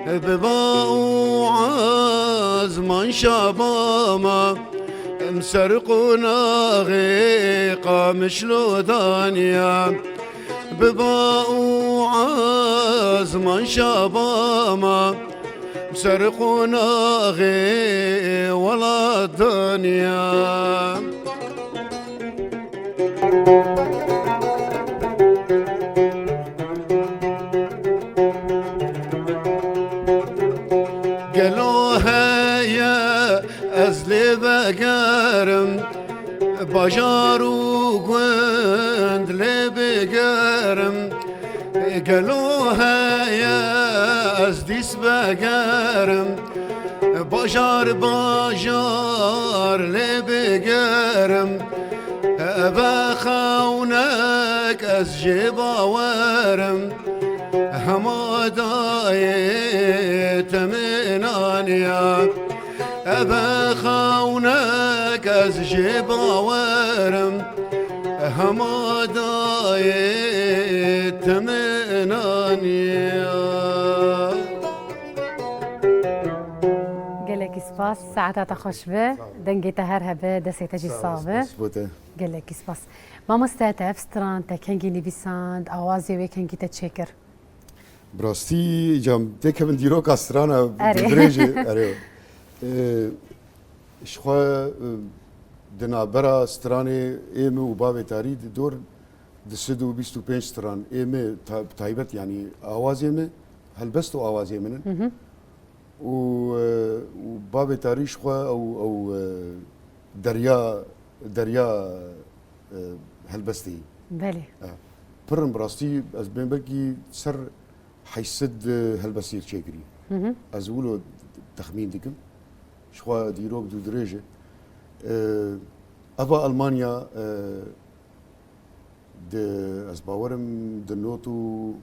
بباو عزمان شاباما مسرقونا غيقا مشلو دانيا بباو عزمان شاباما مسرقونا غي ولا دانيا قالوها يا أزلي بقارم بجارو قوند لي بقارم قالوها يا أزديس بقارم بجار لي بقارم أبا خونك أزجيبا وارم هما دايت منانيا أبا خونك أزجيبا وارم هما دايت منانيا قالك سباس ساعتها خوشبه دنجي تهرهبه دسي تجي صابه قالك سباس ما مستهدف ستران تكنجي نبيساند اوازي ويكنجي تشكر براستی جام تکم دیرو کاسترانا بدرجه اره شخوا دنابرا سترانه ایمه و باب تاری دور دسدو 25 ستران ایمه تایبت یعنی آوازیمه هلبستو آوازیمه و باب تاری شخوا او دریا هلبستی بله پرم براستی از بین بلکی سر حيسد هالبصير شاكري ازولو تخمين ديكم شخوا ديروك دو درجه افا المانيا د اسباورم دنوتو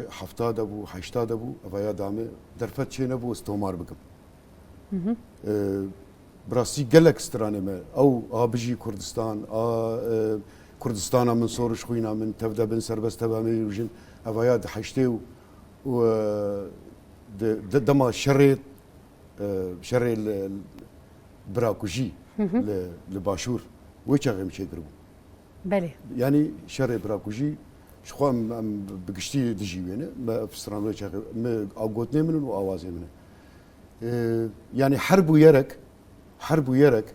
حفتاد ابو حشتاد ابو افا دامه درفت شين ابو استومار بكم براسي قلك سترانه او ابجي كردستان كردستان من صورش خوينا من تبدا بن سربس تبا ميوجن افاياد حشتي و دما شريت براكوجي لباشور ويش غيم شي دربو بله يعني شري براكوجي شخوا بقشتي دجي وين ما فسران ويش ما اوغوتني من واوازي من يعني حرب يرك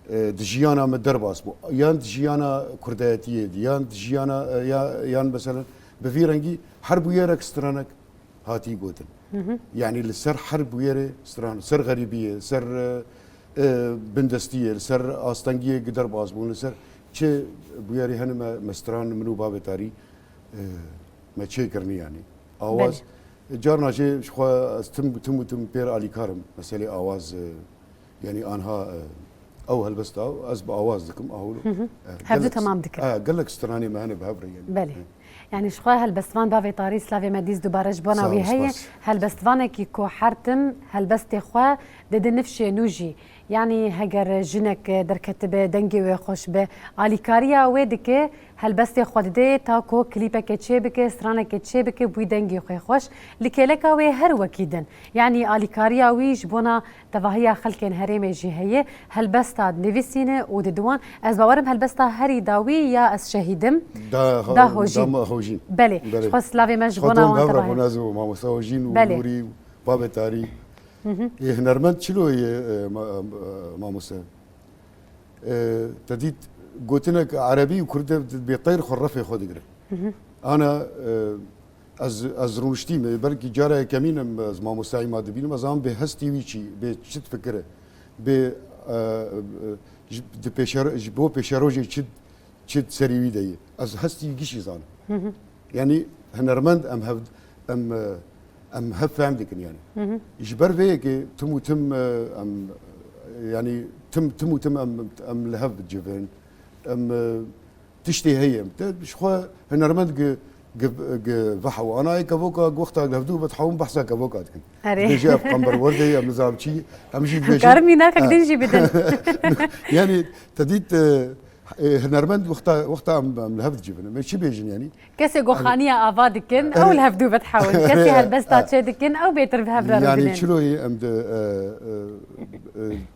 دجيانا مدرباس بو يان دجيانا كرداتيه يان دجيانا يان مثلا بفيرنجي حرب يرك سترانك هاتي قوتن يعني لسر حرب ويري ستران سر غريبيه سر بندستيه سر استنگيه قدر بازبون سر چه بويري هن مستران منو باب تاري ما چه کرني يعني آواز جارنا چه شخوا تم بير علي كارم مسألة آواز يعني آنها او هلبست او از با آواز دکم اهولو هبدو تمام دکر قال لك استراني ما هنا بهبري يعني بله يعني شخوا هلبستوان باوی تاری سلاوی مدیز دوباره جبانا وی هی هلبستوانه کی کو حرتم هلبست خوا دد نفش نوجی يعني هجر جنك در كتب دنجي وخوش به آلیکاریا و دکه هلبست خود ده تا کو کلیپ کچه بکه سرانه کچه بکه بوی دنگی خوش لکلکا و هر وکیدن يعني آلیکاریا ویش بنا تواهی خلکن هرم جهیه هلبست نویسینه و دوان از باورم هلبست هری داوی یا از شهیدم دا هوجین بله خواست لاوی مش بنا وان تباهی خودم ما مساوجین و نوری باب تاری هنرمند چلو ما موسى تديت قلت لك عربي وكردي بيطير خرافي خود يقرا انا از رونشتي بلكي جاره كمين ما موسى ما دبين ما زمان بهستي ويشي بشت فكره ب د بيشر بو بيشروجي چد سريوي دي از هستي گيشي زان يعني هنرمند ام هف فهمتك يعني يجبر فيك تم ام يعني تم ام لهف جبن ام تشتي هي شخوا هنرمند فحوا انا كفوكا وقتها لهدو بتحوم بحثا كفوكا بيجي قنبر وردي ام نظام شي امشي بيجي كارمينا كدنجي بدل يعني تديت هنرمند وقتها ام لهف جبن ماشي بيجن يعني كسي غوخانيه افادكن او الهفدو بتحاول كسي هلبستا تشدكن او بيتر بهبرا يعني شلو هي ام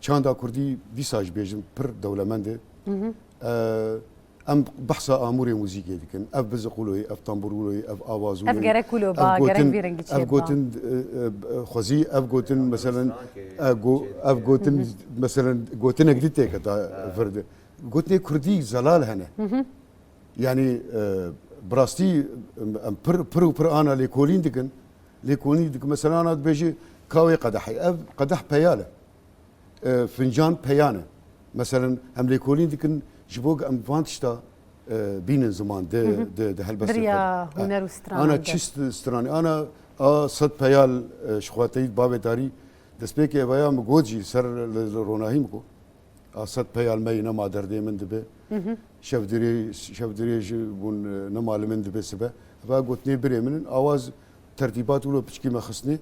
چاندا كردي فيساج بيجن بر دولمند ام بحثا امور موسيقيه دكن اف بزقولوي اف طنبورولوي اف اوازولوي اف جركولو با جرك بيرنج اف غوتن خوزي اف غوتن مثلا اف غوتن مثلا غوتن جديتك فرد غوتني كردي زلال هنا يعني براستي بر انا ليكولين دكن مثلا انا بيجي كاوي قدح بياله فنجان بيانه مثلا هم ليكولين دكن جبوق ام فانتشتا بين زمان ده هلبس دريا هنر وستران انا تشست ستراني انا صد بيال شخواتي باب داري دسبيكي بايا مغوجي سر روناهيمكو صد بيال مي نما دردي من دبه شفدري بون نما من دبه سبه فقلتني بري من اواز ترتيبات ولو بشكي ما خصني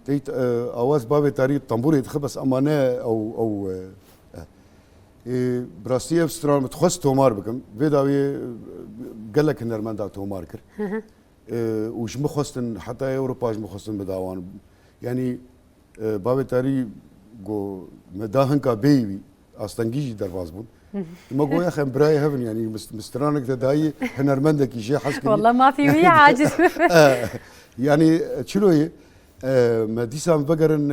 تيت اواز باب داري طنبور يتخبس امانه او براستي افستران متخصص تومار بكم فيداوي قال لك هنرمند تومار كر وش مخصصن حتى اوروبا مخصصن بداوان يعني باب تاري جو مداهن كا بيبي استنجي درواز بون ما جو يا اخي براي هفن يعني مسترانك تداي هنرمندك يجي حسك والله ما في ويا عاجز يعني شنو هي ما ديسام بقرن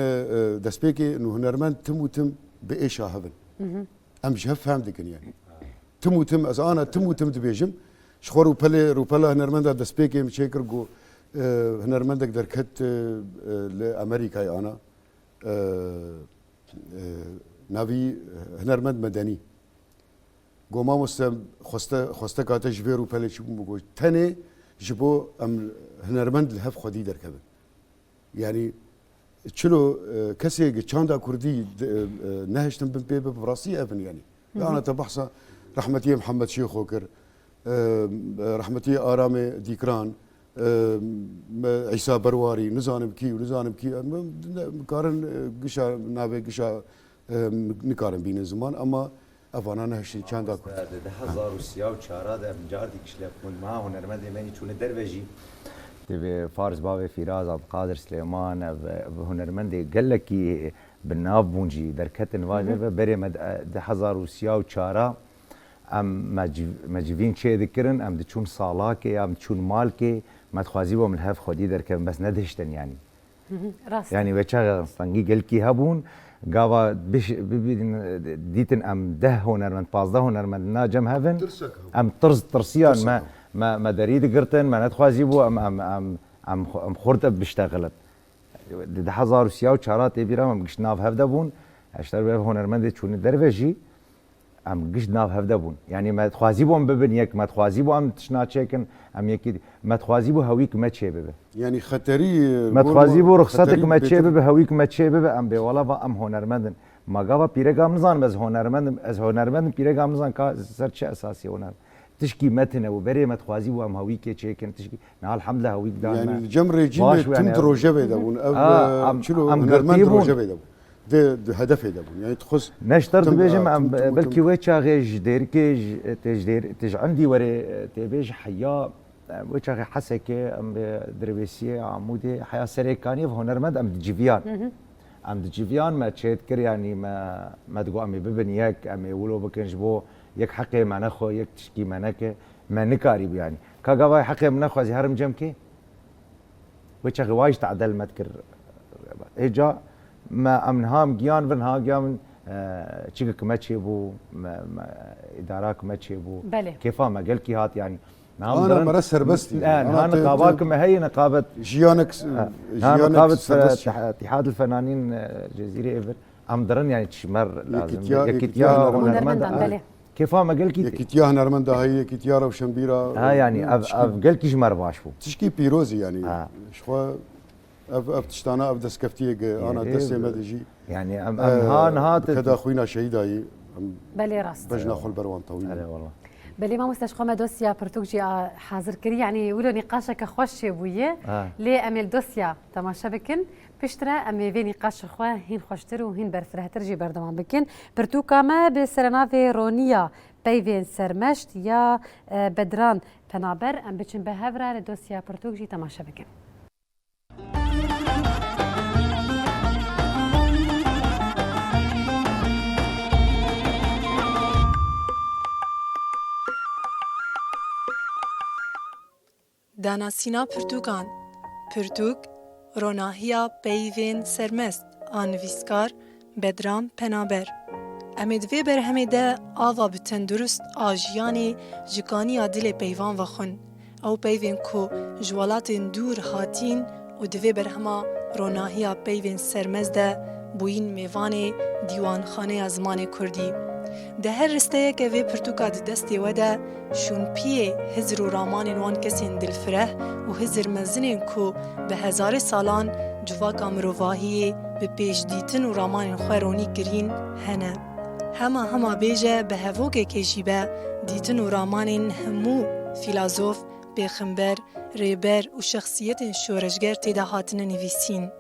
دسبيكي انه هنرمند تم بايش هفن امش هفهمتك يعني تم از انا تم دبيجم شخور روبلا هنرمندا دسبيكي مشيكر جو هنرمندك دركت لامريكا انا نبي هنرمند مدني جو ما مستم خوسته كاتا جبي روبلا شو بقول تاني جبو ام هنرمند الهف خدي دركب يعني شلو كسي چاندا كردي نهشتم بن براسي ابن يعني انا تبحث رحمتي محمد شيخ وكر رحمتي ارامي ديكران عيسى برواري نزانم كي مكارن قشا نابي قشا نكارن بين زمان اما افانا نهشتي چاندا كردي ده 1034 ده مجاردي كشلف من ما هنرمند مني چون درويجي تبي فارس بابي فراز عبد القادر سليمان هنرمندي قال لك بالناف بونجي دركتن واجب بري مد 1034 ام مجيفين شي ذكرن ام دچون صالاكي ام دچون مالكي ما تخوازي بو من هف خدي دركن بس ندهشتن يعني يعني وچا سنگي قال كي هبون قاوا بش ديتن ام 10 هنرمند 15 هنرمند ناجم هفن ام ترسيان ما دريد قرتن ما ندخوازي بو ام ام خورده بشتغلت ده 1034 تبیرم ام گشت ناف هفده بون اشتر به هنرمند چون درویجی ام گشت ناف هفده بون یعنی ما تخوازی بو ام ببین یک ما تخوازی بو ام تشنا چکن ام یکی ما تخوازی بو هویک ما چه ببه يعني خطري ما تخوازی بو رخصتك ما چه ببه هویک ما چه ببه ام به والا با ام هنرمندن ما گاوا پیرگام نزان از هنرمند پیرگام نزان کا سر چه اساسی هنر تشكي متن وبري ما تخوازي وام هويك تشيكن تشكي نا الحمد لله هويك دائما يعني الجمر يجي تم دروجه بيدون او شنو هنرمند دروجه بيدون ده هدف يدون يعني تخص نشتر بيجم بلكي ويتشا غيج ديركي تج عندي وري تبيج حيا ويتشا غي حسكه ام دربيسيه عمودي حيا سريكاني هنرمند ام جيفيان ام جيفيان ما تشيت كر يعني ما تقو امي ببنياك امي ولو بكنج بو یک حقی من خو یک تشکی من که من نکاری بیانی که گوای حقی من خو از هرم جم کی و چه غوايش تعدل متكر اجا ما امنهام گیان ون ها گیان چیک ما چی بو ادارات ما چی بو كيف ما قال کی هات يعني انا مرسر بس انا نقابات ما هي نقابه جيانك نقابه اتحاد الفنانين جزيره ايفر ام درن يعني تشمر لازم يكتيا هنرمند كيف ما قال كي يكتيا هنرمند هي يكتيا وشمبيرا يعني اف قال كي جمر باشبو تشكي بيروزي يعني شو اف تشتانا اف دسكفتي انا دسي مدجي يعني ام هان هات كذا خوينا شهيداي بلي راست بجنا خل بروان طويل والله بلي ما مستشقى دوسيا برتوجي حاضر كري يعني ولو نقاشك خوش بويه لي امل دوسيا تماشا بكن بشترا امي في نقاش خو هين خوشتر وهين برفره ترجي بردمان بكن برتوكا ما بسرنافي رونيا بيفين سرمشت يا بدران بنابر ام بچن بهفرا دوسيا برتوجي تماشا بكن داناسینا پرتوکان پرتوک روناهیا پیوین سرمست آنویسکار بدرام پنابر امید وی برهمه ده آوا بتندرست آجیانی جکانی دل پیوان و خون او پیوین کو جوالات دور هاتین و دوی برهما روناهیا پیوین سرمست ده بوین میوان دیوانخانه ازمان کردی ده هر رسته که وی پرتوکا دستی وده شون پیه هزر و رامان وان کسین دلفره و هزر مزنین کو به هزار سالان جواکا مروواهی به پیش دیتن و رامان خوارونی گرین هنه هما بیجه به هفوک کشیبه دیتن و رامان همو فیلازوف پیغمبر ریبر و شخصیت شورشگر تیده هاتن نویسین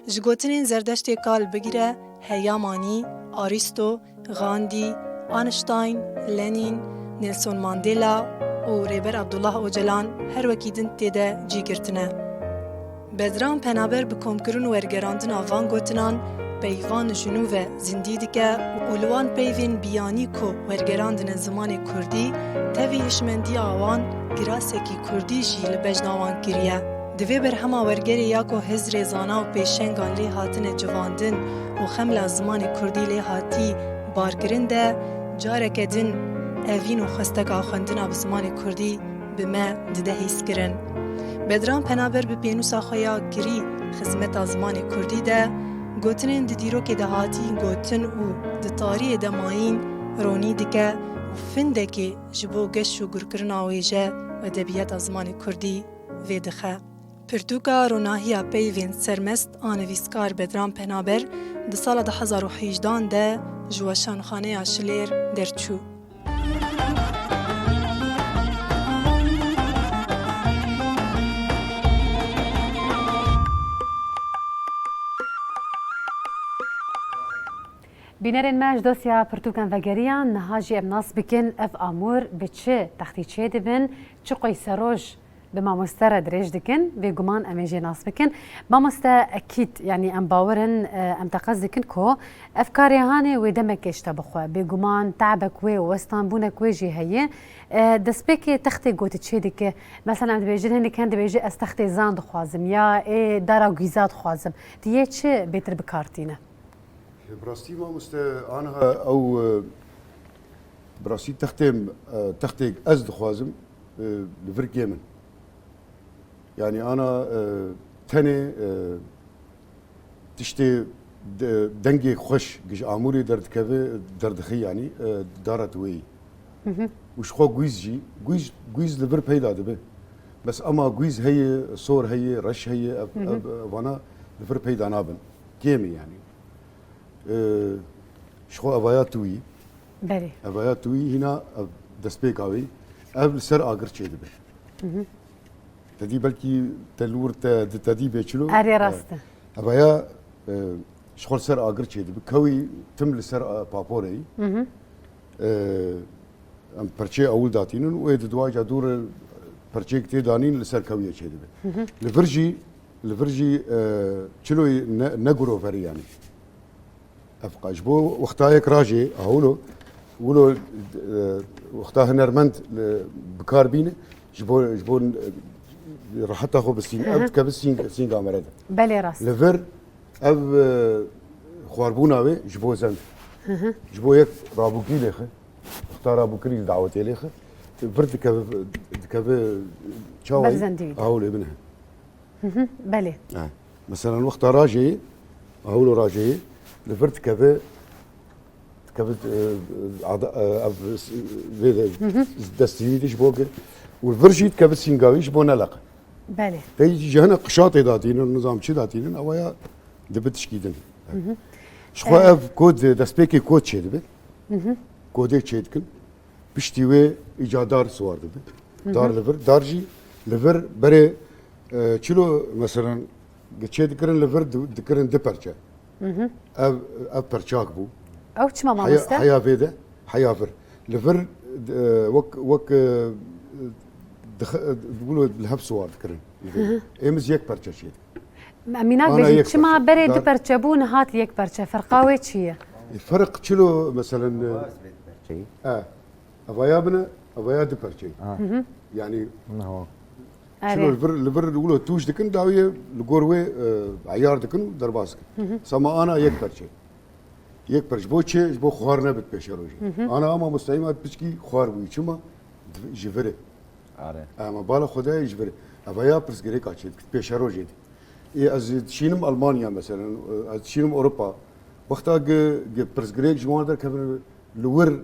جگوتنین زردشت کال بگیره هیامانی آریستو غاندی آنشتاین لنین نیلسون ماندیلا و ریبر عبدالله اوجلان هر وکیدن تیده جیگرتنه بدران پنابر بکمکرون و ارگراندن آوان گوتنان پیوان جنوب زندی دکه و اولوان پیوین بیانی کو و ارگراندن زمان کردی تاوی هشمندی آوان گراسکی کردی جی لبجناوان کریه دوی بر همه ورگری یاکو هزر زانا و پیشنگان لی هاتن جواندن و خمل زمان کردی لی هاتی بارگرنده جارک دن اوین و خستک آخوندن به زمان کردی به ما دده هیس کرن. بدران پنابر به پینوسا خویا گری خدمت زمان کردی ده گوتنین دیرو که دهاتی گوتن و دتاری دماین رونی دکه و فندکی جبو گش و گرکرن آویجه و دبیت زمان کردی ویدخه. پرتوکا روناهیا پیوین سرمست آنویسکار بدران پنابر ده سال 2018 ده جوشان خانه شلیر درچو. بینرین ماش دوسیا پرتوکان وگریان نهاجی ابناس بکن اف امور بچه تختی چه دبن چه قوی سروج به ماموستا دريج دكن بجمان امجي ناس بكن ماموستا اكيد يعني ام باورن ام تقصدكن كو افكاري هاني ودمك اشتبخوا بجمان تعبك وي واستانبونك ويجي هي دسبيكي تختي قوت تشيدك مثلا ام بيجي هني كان بيجي استختي زاند خوازم يا اي دارا غيزات خوازم دي تش بيتر بكارتينا براستي ماموستا انا او براستي تختي ازد خوازم لفرق يمن يعني انا تاني تشتي دنگی خوش گش آموری دردخی یعنی دارت وی وش خو گویز لبر پیدا دبه بس اما گویز هي صور هي رش هي وانا لبر پیدا نابن كيمي يعني شخو ابايات وي بله ابايات وي هنا دسبيك اوي قبل سر اگر چه دبه تدي بلكي تلور تدي بيچلو اري راسته ابايا شغل سر اگر چه دبه كوي تم سر بابوري ام پرچه اول داتینن و اید دوا جادور پرچه کتی دانین لسر کویه چه دبه لفرجی چلو نگرو فری یعنی افقاش بو وقتا یک راجی اولو ولو وقتا هنرمند بکار بینه جبو راحت اخو بسين اب كبسين سين كاميرا بله راست لفر اب خواربونا وي جبو زند جبو يك رابوكي لخه اختار ابو كريل دعوتي لخه فرد كب شاوي اهول ابنها بله مثلا وقت راجي اهول راجي لفرد كب دستيدي جبوك والفرجيت كب سينغاوي جبو نلق بله تيجي جهنا قشاطي داتين النظام شي داتين اويا دبتش كيدن شخو اف كود دسبيكي كود شي دبت كودي تشيدكن بشتيوي ايجادار سوار دبت دار لفر دارجي لفر بري چلو مثلا geçe dikrin lever dikrin de parça. Ev parçak bu. او çma mamasta? Haya vede, haya ver. Lever vak بيقولوا الهبس وار دكرن. امز يك parça şey. ميناك بيجي çma بري de parça bu نهات يك parça فرقاوي çiye. الفرق شلو مثلا افايا بنا افايا de parça. يعني شنو البر يقولوا توش دكن داويه القروي عيار دكن درباسك سما انا يكبر شيء يكبر جبوتشي جبو خوارنا بتبشروجي انا اما مستعيمات بشكي خوار بي شما جفري اما بالا خداي جفري ابايا برسغري كاتشي بتبشروجي اي از شينم المانيا مثلا از شينم اوروبا وقتا برسغري جوان كبر لور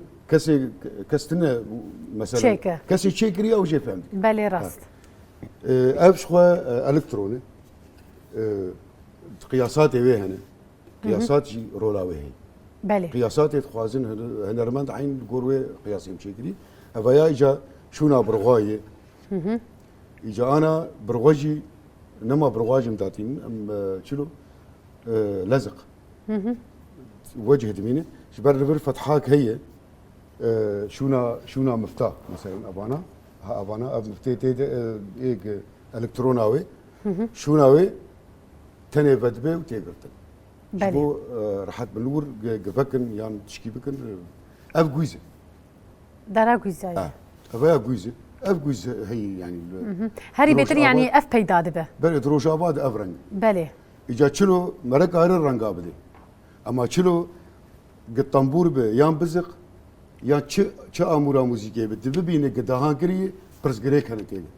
كستنا مثلا كسي تشيكري او جي فهمت بالي راست ابش خو الكتروني قياسات وي هنا قياسات رولاوي هي بالي قياسات تخوازن هنرمند عين قروي قياسي مشكلي افيا اجا شونا برغايه اجا انا برغاجي نما برغاجي متاتين شنو لزق وجه دمينه جبر لفر فتحاك هي شونا مفتاح مثلا ابانا مفتيتي ايك الكتروناوي شوناوي تاني بدبي وتيغرتن بو راحت بنور جفكن يعني تشكي بكن اف جويزه دارا جويزه افا جويزه اف جويزه هي يعني هاري بيتر يعني اف بيداد به بل دروش اباد افرنج بله اجا تشلو مرق اير رنگا بدي اما تشلو قطنبور به يان بزق یا چه امورا موسیقی بدی ببینه که دهان کری پرسگری کنه تیلی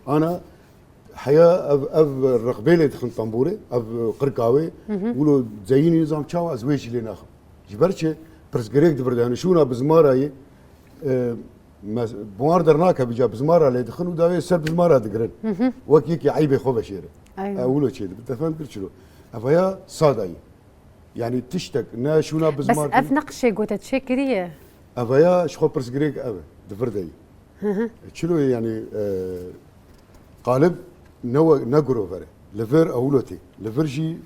انا حیا اف رقبیله دخن طنبوره اف قرقاوي ولو زيني نظام چاو از ویش لینا خم جبرچه پرسگری دبردان شونا بزمارای بوار درناک بجا بزمارا لی دخن و داوی سر بزمارا دگرن وکی کی عیب خو بشیره اولو چه بتفهم کرچلو افیا صادای يعني تشتك نا شونا بزمار بس اف نقشه قوت تشكريه افيا شخو برسغريك ابا دفردي شنو يعني قالب نغرو فر لفر اولوتي لفرجي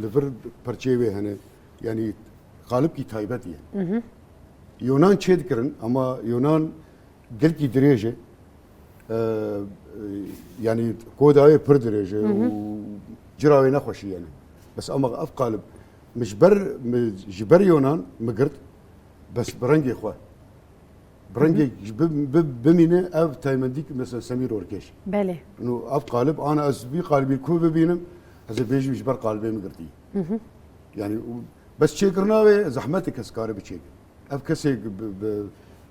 لفر برچيوي هنا يعني قالب کی تايبتي يونان تشدكرن اما يونان قلكي دريجه يعني كوداي بر دريجه وجراوي نخوشي يعني بس اما اف قالب مجبر يونان مقرت بس برنجي اخوه برنجي بمينه اف تايمنديك مثلا سمير وركيش بله انه اف قالب انا ازبي قالبي كو ببينم از بيجي جبر قالبي مقرتي يعني بس شيكرناوي زحمتك اسكار بتشيك اف كسي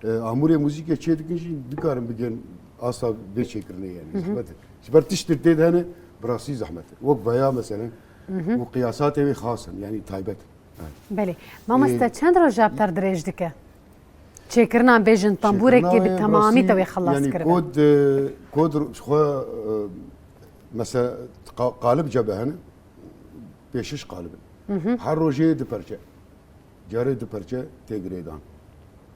اموري موسيقى تشيدكنجي بكارم بجن اصلا بيشيكرني يعني زحمت جبر تشتري تيد هنا براسي زحمة وقف يا مثلا وقياساته خاصة يعني تايبت بله مامۆستا چەند ڕۆژە بتەر درێژ دکە چێکردنا بێژن تەمبورێکی بتەمامی تەوێ خلاص يعني کرد كود شخوا مثلا قالب جبه هنا بيشش قالب هر روجي دبرجة جاري دبرجة تجريدان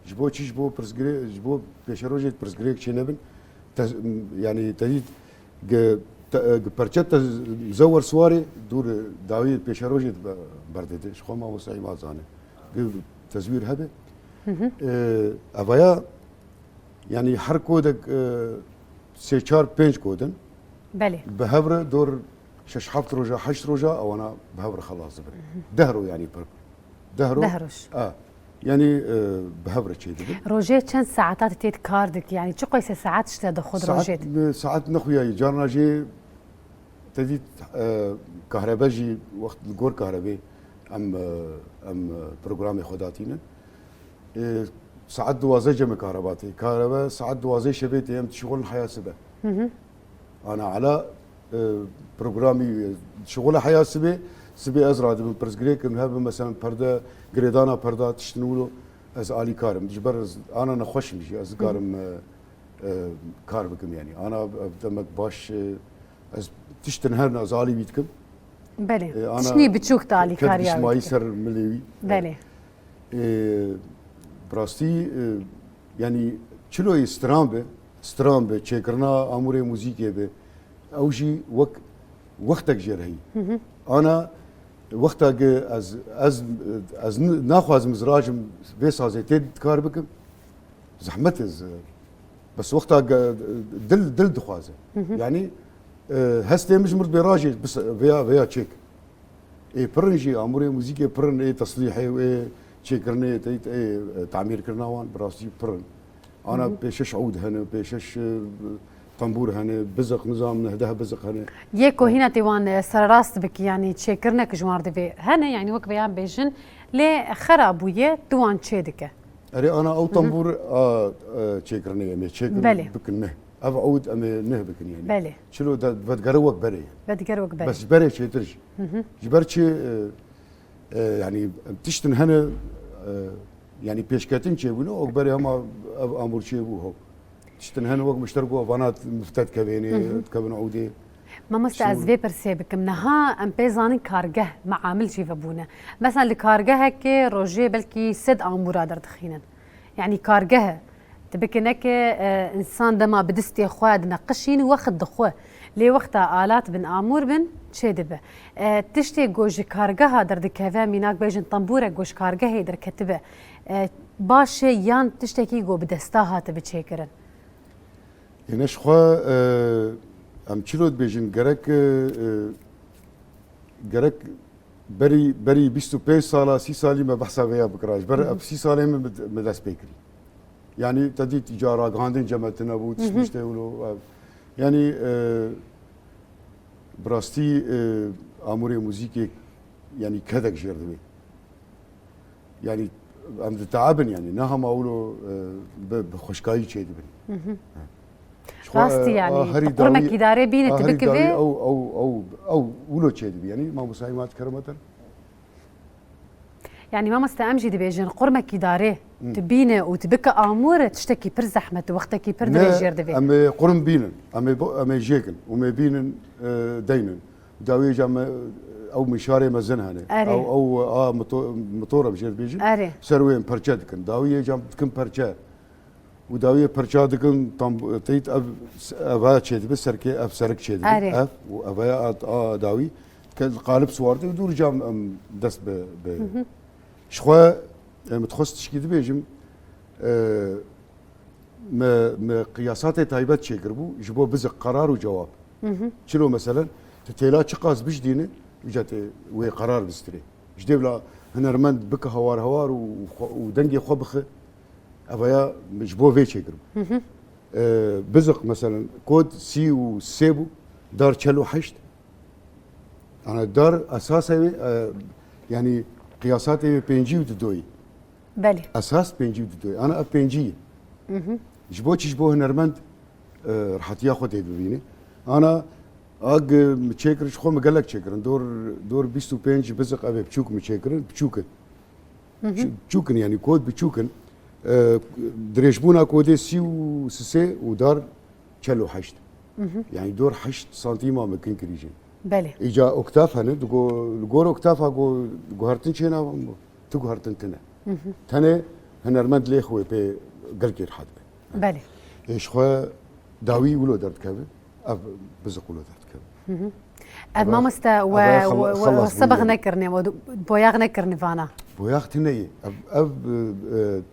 جبو تشي جبو برزجري جبو بيش روجي برزجري كشينبن يعني تجد برجة زور سواري دور داوي بيش روجي بردته شخوا ما وصي ما زانه تزوير هذا أفايا يعني هر كودك سه چار پنج كودن بله بهبره دور شش حفت روجا حشت روجا او انا بهبره خلاص بر دهرو يعني دهروش يعني بهبره شيء روجيت چەند ساعتات تێت کار دک يعني چ قیس ساعت شتە دەخۆت ڕۆژێت ساعات نخويا جارنا جي تديت كهرباء جي وقت الجور كهرباء ام برنامج خداتينا ساعات دوازي جمع كهرباء ساعات دوازي شبيت ايام شغل الحياه سبه انا على برنامجي شغل حياه سبي ازرع من برزجريك هذا مثلا بردا جريدانا بردا تشتنولو از الي كارم جبر انا نخوش مشي از كارم كار بكم يعني انا بدمك باش از تشتنهرنا از الي بيتكم بله شني بتشوك تالي كاريا ما يسر مليوي بله براستي يعني چلو استرامبه چكرنا امور موسيقى به اوجي وقتك جرهي انا وقتك از ناخذ مزراج بسازيتي كار بكم زحمت بس وقتها دل دخوازه يعني هستي مش مرد براجي بس فيا تشيك اي برنجي امور موسيقى برن اي تصليحي و شكرني تيت اي تعمير كرناوان براسي برن انا بيشش عود هنا بيشش طنبور هنا بزق نظام نهدها بزق هنا يكو هنا تيوان سراست بك يعني تشكرنا كجوار دبي هنا يعني وك بيان بيجن لي خرابويه توان تشيدك اري انا او طنبور تشكرني يعني تشكر بكنه اب عود ام نه بكن يعني بله شلو بتقروك بري بس بري شي ترج جبرتشي يعني بتشتن هنا يعني بيشكاتين شيبونو او بري هما امور شيبو هو تشتن هنا وقت مشتركوا بنات مفتات كبيني تكبن عودي ما مستعذبه برسيبك منها ام بيزان كارجه معامل شي فبونه مثلا الكارجه هيك روجي بلكي سد امور در دخينا يعني كارجه تبكنك انسان دما بدستي خواد نقشين واخد دخوه لي وقتها آلات بن آمور بن شدبه تشتي جوج كارجها در دكافا ميناك بيجن طنبورة جوج كارجها در كتبه باش يان تشتكي جو بدستاها تبي تشكرن يعني شخوا ام چلود بيجن جرك بري 25 ساله 6 سالي ما بحسها ويا بكراج بر 6 سالي ما داس بيكري يعني تدي تجاره غاندين جمعتنا بو تشتغلوا يعني براستي امور موسيقى يعني كذا جردوي يعني ام تعبن يعني نها ما اقولوا بخشكاي شيء دبن راستي يعني قرمك اداره بين تبكبي او ولو شيء يعني ما مساهمات كرمتن يعني ما مستأمجي دبيجن قرمك اداره تبينه وتبكى امور تشتكي بر زحمه وقتك بر درجه دبي ام قرم بينن ام جيكن وما بينن دينن داوي جام او مشاري مزنهنه او موتور بجد بيجن سروين برشادكن داوي جام تكن برشا وداوي برشادكن طم تيت افا تشد بسركي اف سرك تشد اف وافا داوي قالب سوارد ودور جام دس ب شخوا متخصص تشكي دبيجم ما قياسات تايبات شيكربو جبو بزق قرار وجواب شنو مثلا تتيلا تشقاز بجدينه جات وي قرار بستري جديب لا هنرمند بك هوار ودنجي خبخ افيا جبو في شيكربو بزق مثلا كود سي وسيبو دار تشلو حشت انا دار اساسا يعني قياساتي بينجي ودوي بله اساس بينجي ودوي انا بينجي جبو هنرمند راح ياخذ ببينه انا اج متشكر شخو مقلك تشكرن دور 25 بزق ابي بتشوك متشكرن بتشوكن بتشوكن يعني كود بتشوكن دريشبونا كودي سيو سي ودار تشلو حشت يعني دور حشت سنتيما ممكن كريجين بله اجا اوكتاف هنه دغور اوكتافا جو هرتن چينا تو هرتن تنه هنرمند لي خوي بي قلكير حد بله ايش خو داوي ولو درت كبه اب بزق ولو درت كبه ما مستا وصبغ نكرني بوياغ نكرني فانا بوياغ تني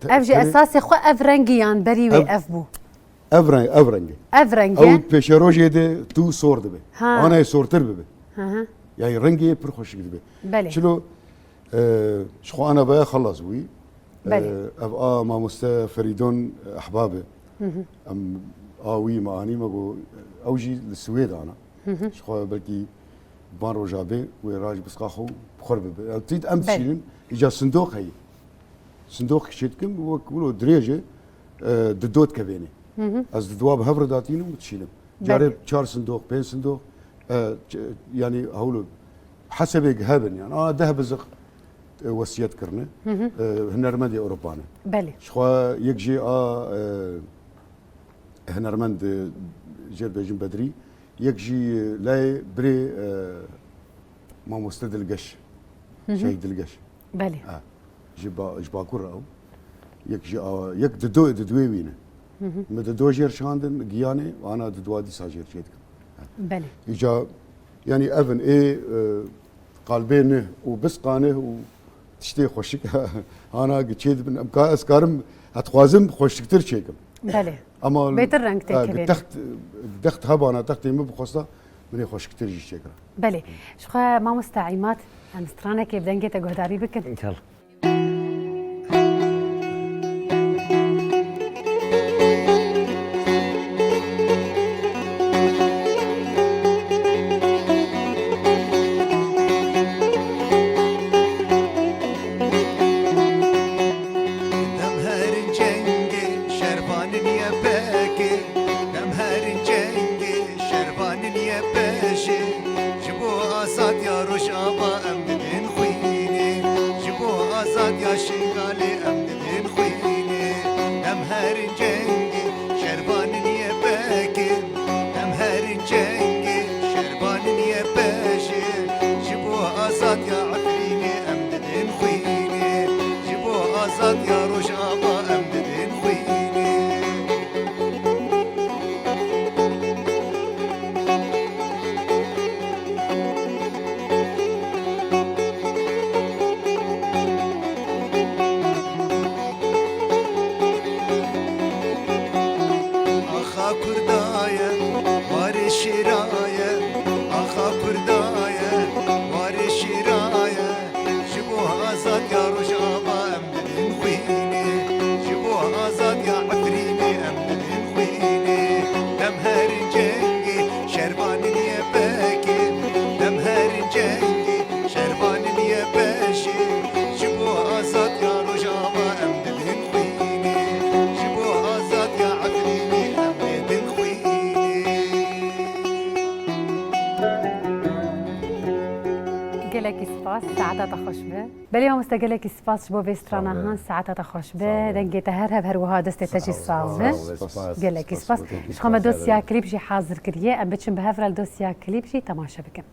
افجي اساسي خو افرنجيان بريوي افبو افرنجي او بيشروجي دي تو صور دبي انا صورتر ببي يعني رنجي بر خوش دبي بله شلو شخو انا بقى خلص وي ابقى ما مستا فريدون احبابي ام وي معاني ما اوجي للسويد انا شخو بلكي بان روجابي وراج بسقاخو بخرب تيت ام تشيلن اجا صندوق هي صندوق شيتكم ولو دريجه ددوت كبيني از دواب هفر داتينو متشيلم جارب 4 صندوق 5 صندوق يعني هولو حسب هابن يعني ذهب زق وصيت كرنا هنرمند اوروبانا بله شخو يجي هنرمند جير بيجن بدري يجي لاي بري ما مستد القش شيء القش بله جبا كره يجي يك ددوي وينه مددو جير شاندن جياني وانا ددوادي ساجير جيتكم بله يجا يعني افن قلبينه وبس قانه وتشتي خوشك انا قتشيد من امكان اسكارم اتخوازم خوشكتر شيكم بله اما بيت الرنج تكبير تخت هبا انا تختي مو بخصه من خوشكتر جي شيكرا بله شخو ما مستعيمات امسترانا كيف دنجت قهداري بكن ان شاء الله بلي ما مستقلك سباس بو فيسترانا هان ساعتها تخش به دنجي تهرها بهروها دست تجي صالة قالك سباس شخما دوسيا كليب جي حاضر كريه ام بتشم بهفرال دوسيا كليب جي تماشا بكم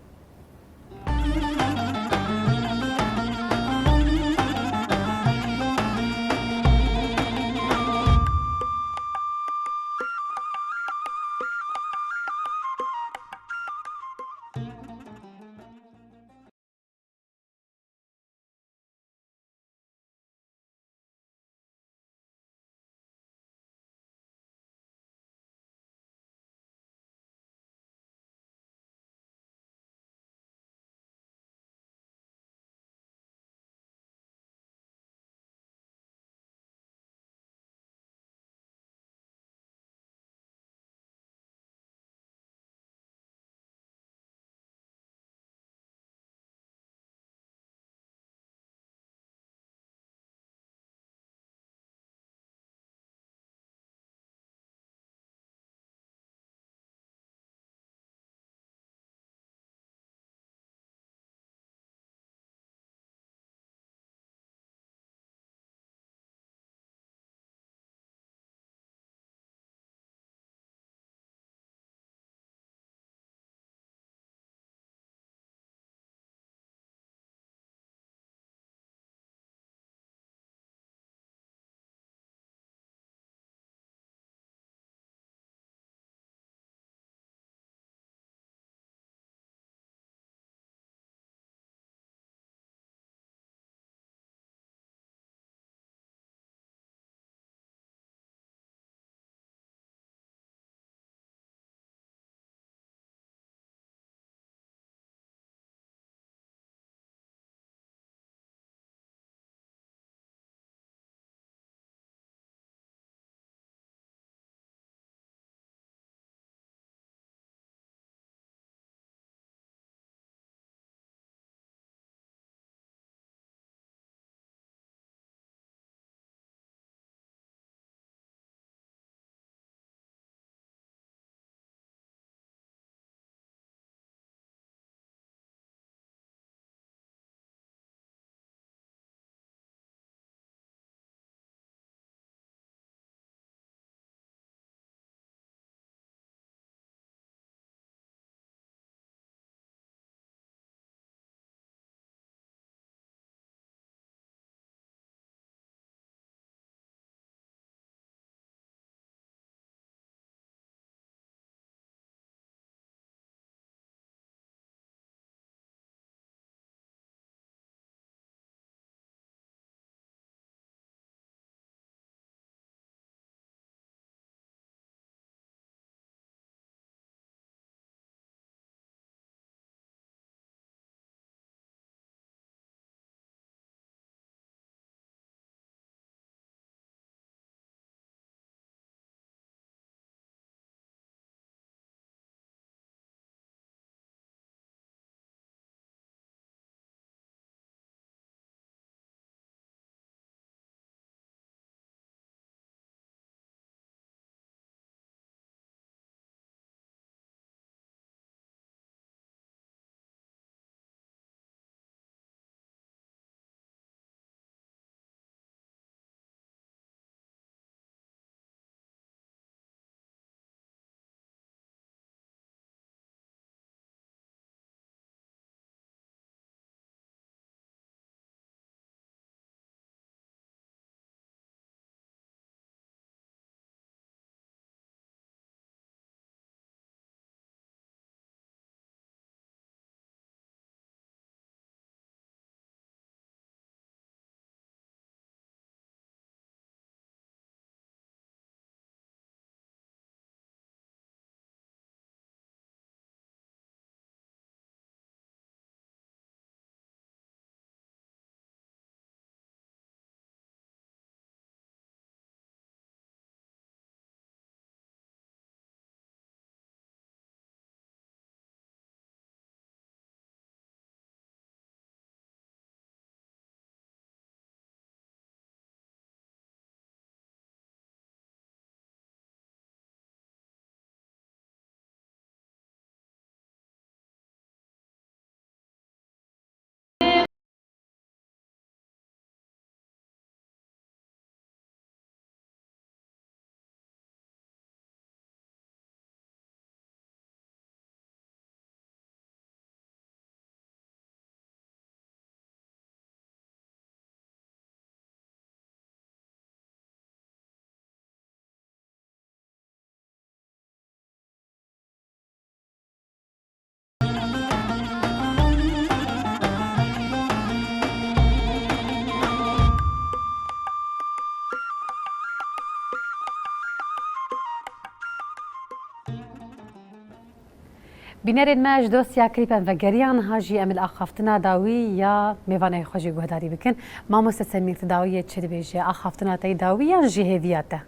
بینرین ما جدوسیا کلیپن و گریان هاجی امل آخافتنا داوی یا میوانه خوشی گهداری بکن ماموستا سمیر تداوی چه بیجه آخافتنا تای داوی یا جی هیویاته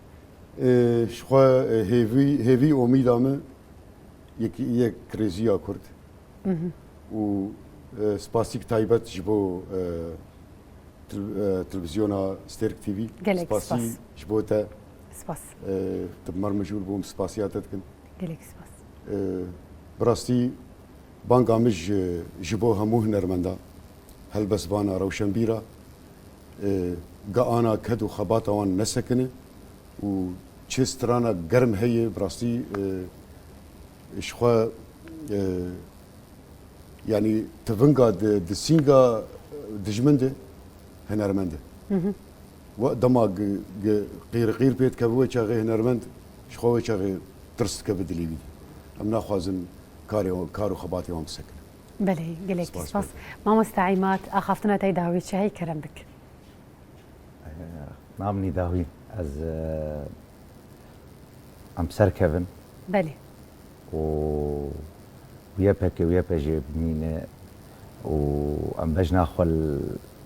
شخوا هیوی امیدامه یک کریزیا کرد و سپاسیک تایبت جبو تلویزیونا سترک تیوی گلک سپاسی سپاس جبو تا سپاس تبمر مجبور بوم سپاسیاتت کن گلک سپاس براستی بانک آمج جبو همو هنرمندا هلبس بانا روشنبیرا قانا كدو خباتا وان نسكنه و چسترانا گرم هي براستی شخوا يعني تفنقا دسينقا دجمنده هنرمنده ودما قير بيت كبوه غير هنرمند شخوا غير ترست كبدلي بيدي امنا خوازن كارو خباتي وان سكن بله گلک سپاس ماموستا عیمات آخافتنا تای داوی چه هی کرم بک نامني داوي از ام سر كيفن بله و ويا بيجي بمينة وام بجنا خل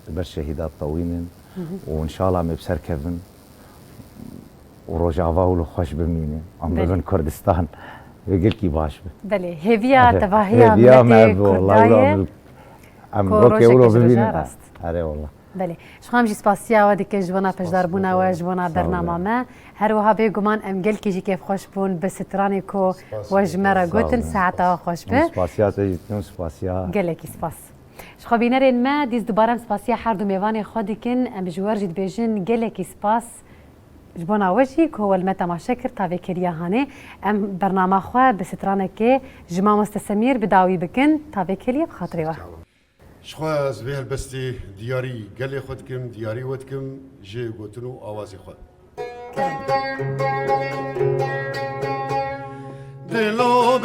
بالشهيدات طوينن وان شاء الله مبسر كيفن ورجع فاولو خوش بمينة ام ببن كردستان يقول كي باش بله هیویا تواهیا هيفيا ما ملت والله کردایه ام كوروشة بوكي ولو كجرجة ببينة راست. اري والله بله شخام جی سپاسیا و دیگه جوانا پجدار بونا و جوانا برنامه ما هر وها بگمان ام گل کی جی کیف خوش بون به سترانی کو و جمرا گوتن ساعتا خوش به سپاسيات جتنو سپاسيات گلکی سپاس شخابینرین ما دیز دوباره سپاسیا هر دو میوان خودی کن ام جوار جد بیجن گلکی سپاس جبونا وجهي كو المتا ما شكر تافي كريا هاني ام برنامج خو بسترانه كي جما مستسمير بداوي بكن تافي كريا بخاطري وا شخوا از به بستی دیاری گلی خود کم دیاری ود کم جه گوتنو آوازی خود دلو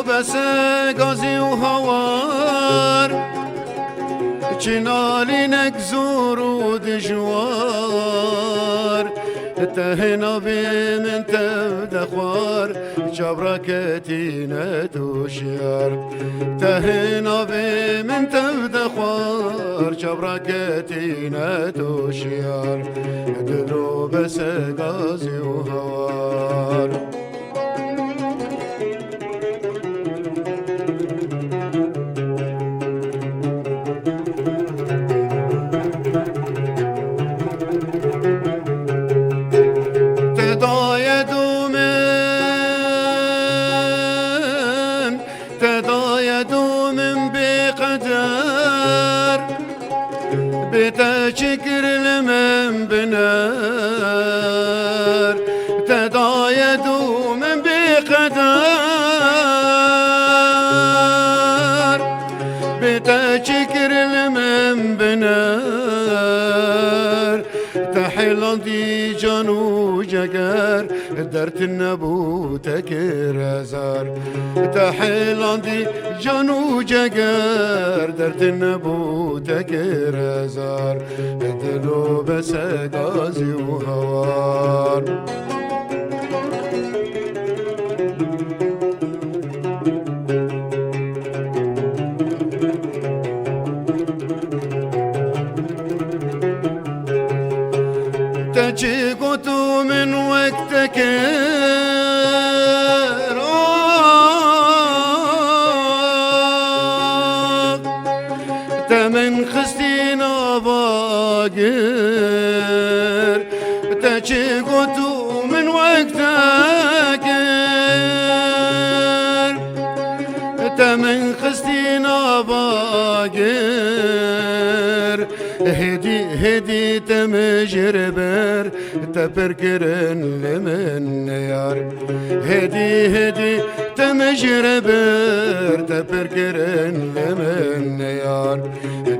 بس گازی و هوار چنالی نگزور و دجوار تهنا بي من تبدا خوار جبركتي ندوشيار تهنا بي من تبدا خوار جبركتي ندوشيار دلو بس غازي وهوار شكر لمن بنار تضايدوا من بقدر بتشكر لمن بنار تحيل دي جانو جگر درت النبو تكر زار تحيل دي جانو جگر درت النبو تكر زار دلو بس غازي وهوار تجي قطو من وقتك تمن خستينا باقر تجي قطو من وقتك تمن خستينا باقر هدي تمجربر تبركرن لمن يار هدي تمجربر تبركرن لمن يار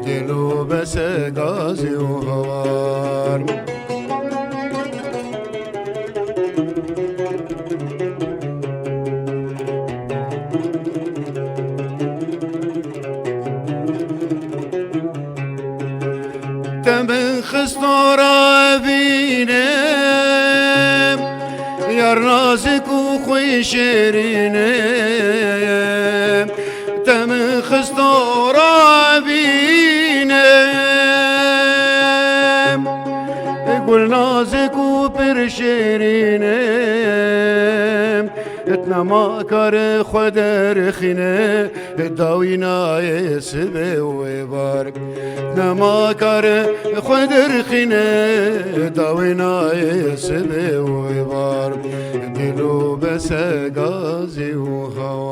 دلو بس غازي وهوار تمن خستورا بينم گر نازک و خوی شیرینه تم خستورا بینه گل نازک و پر شیرینه اتنما کار خود رخینه داوینای سبه و بار نما کار خود رخینه داوینای سبه و بار دلو بس گازی و هوا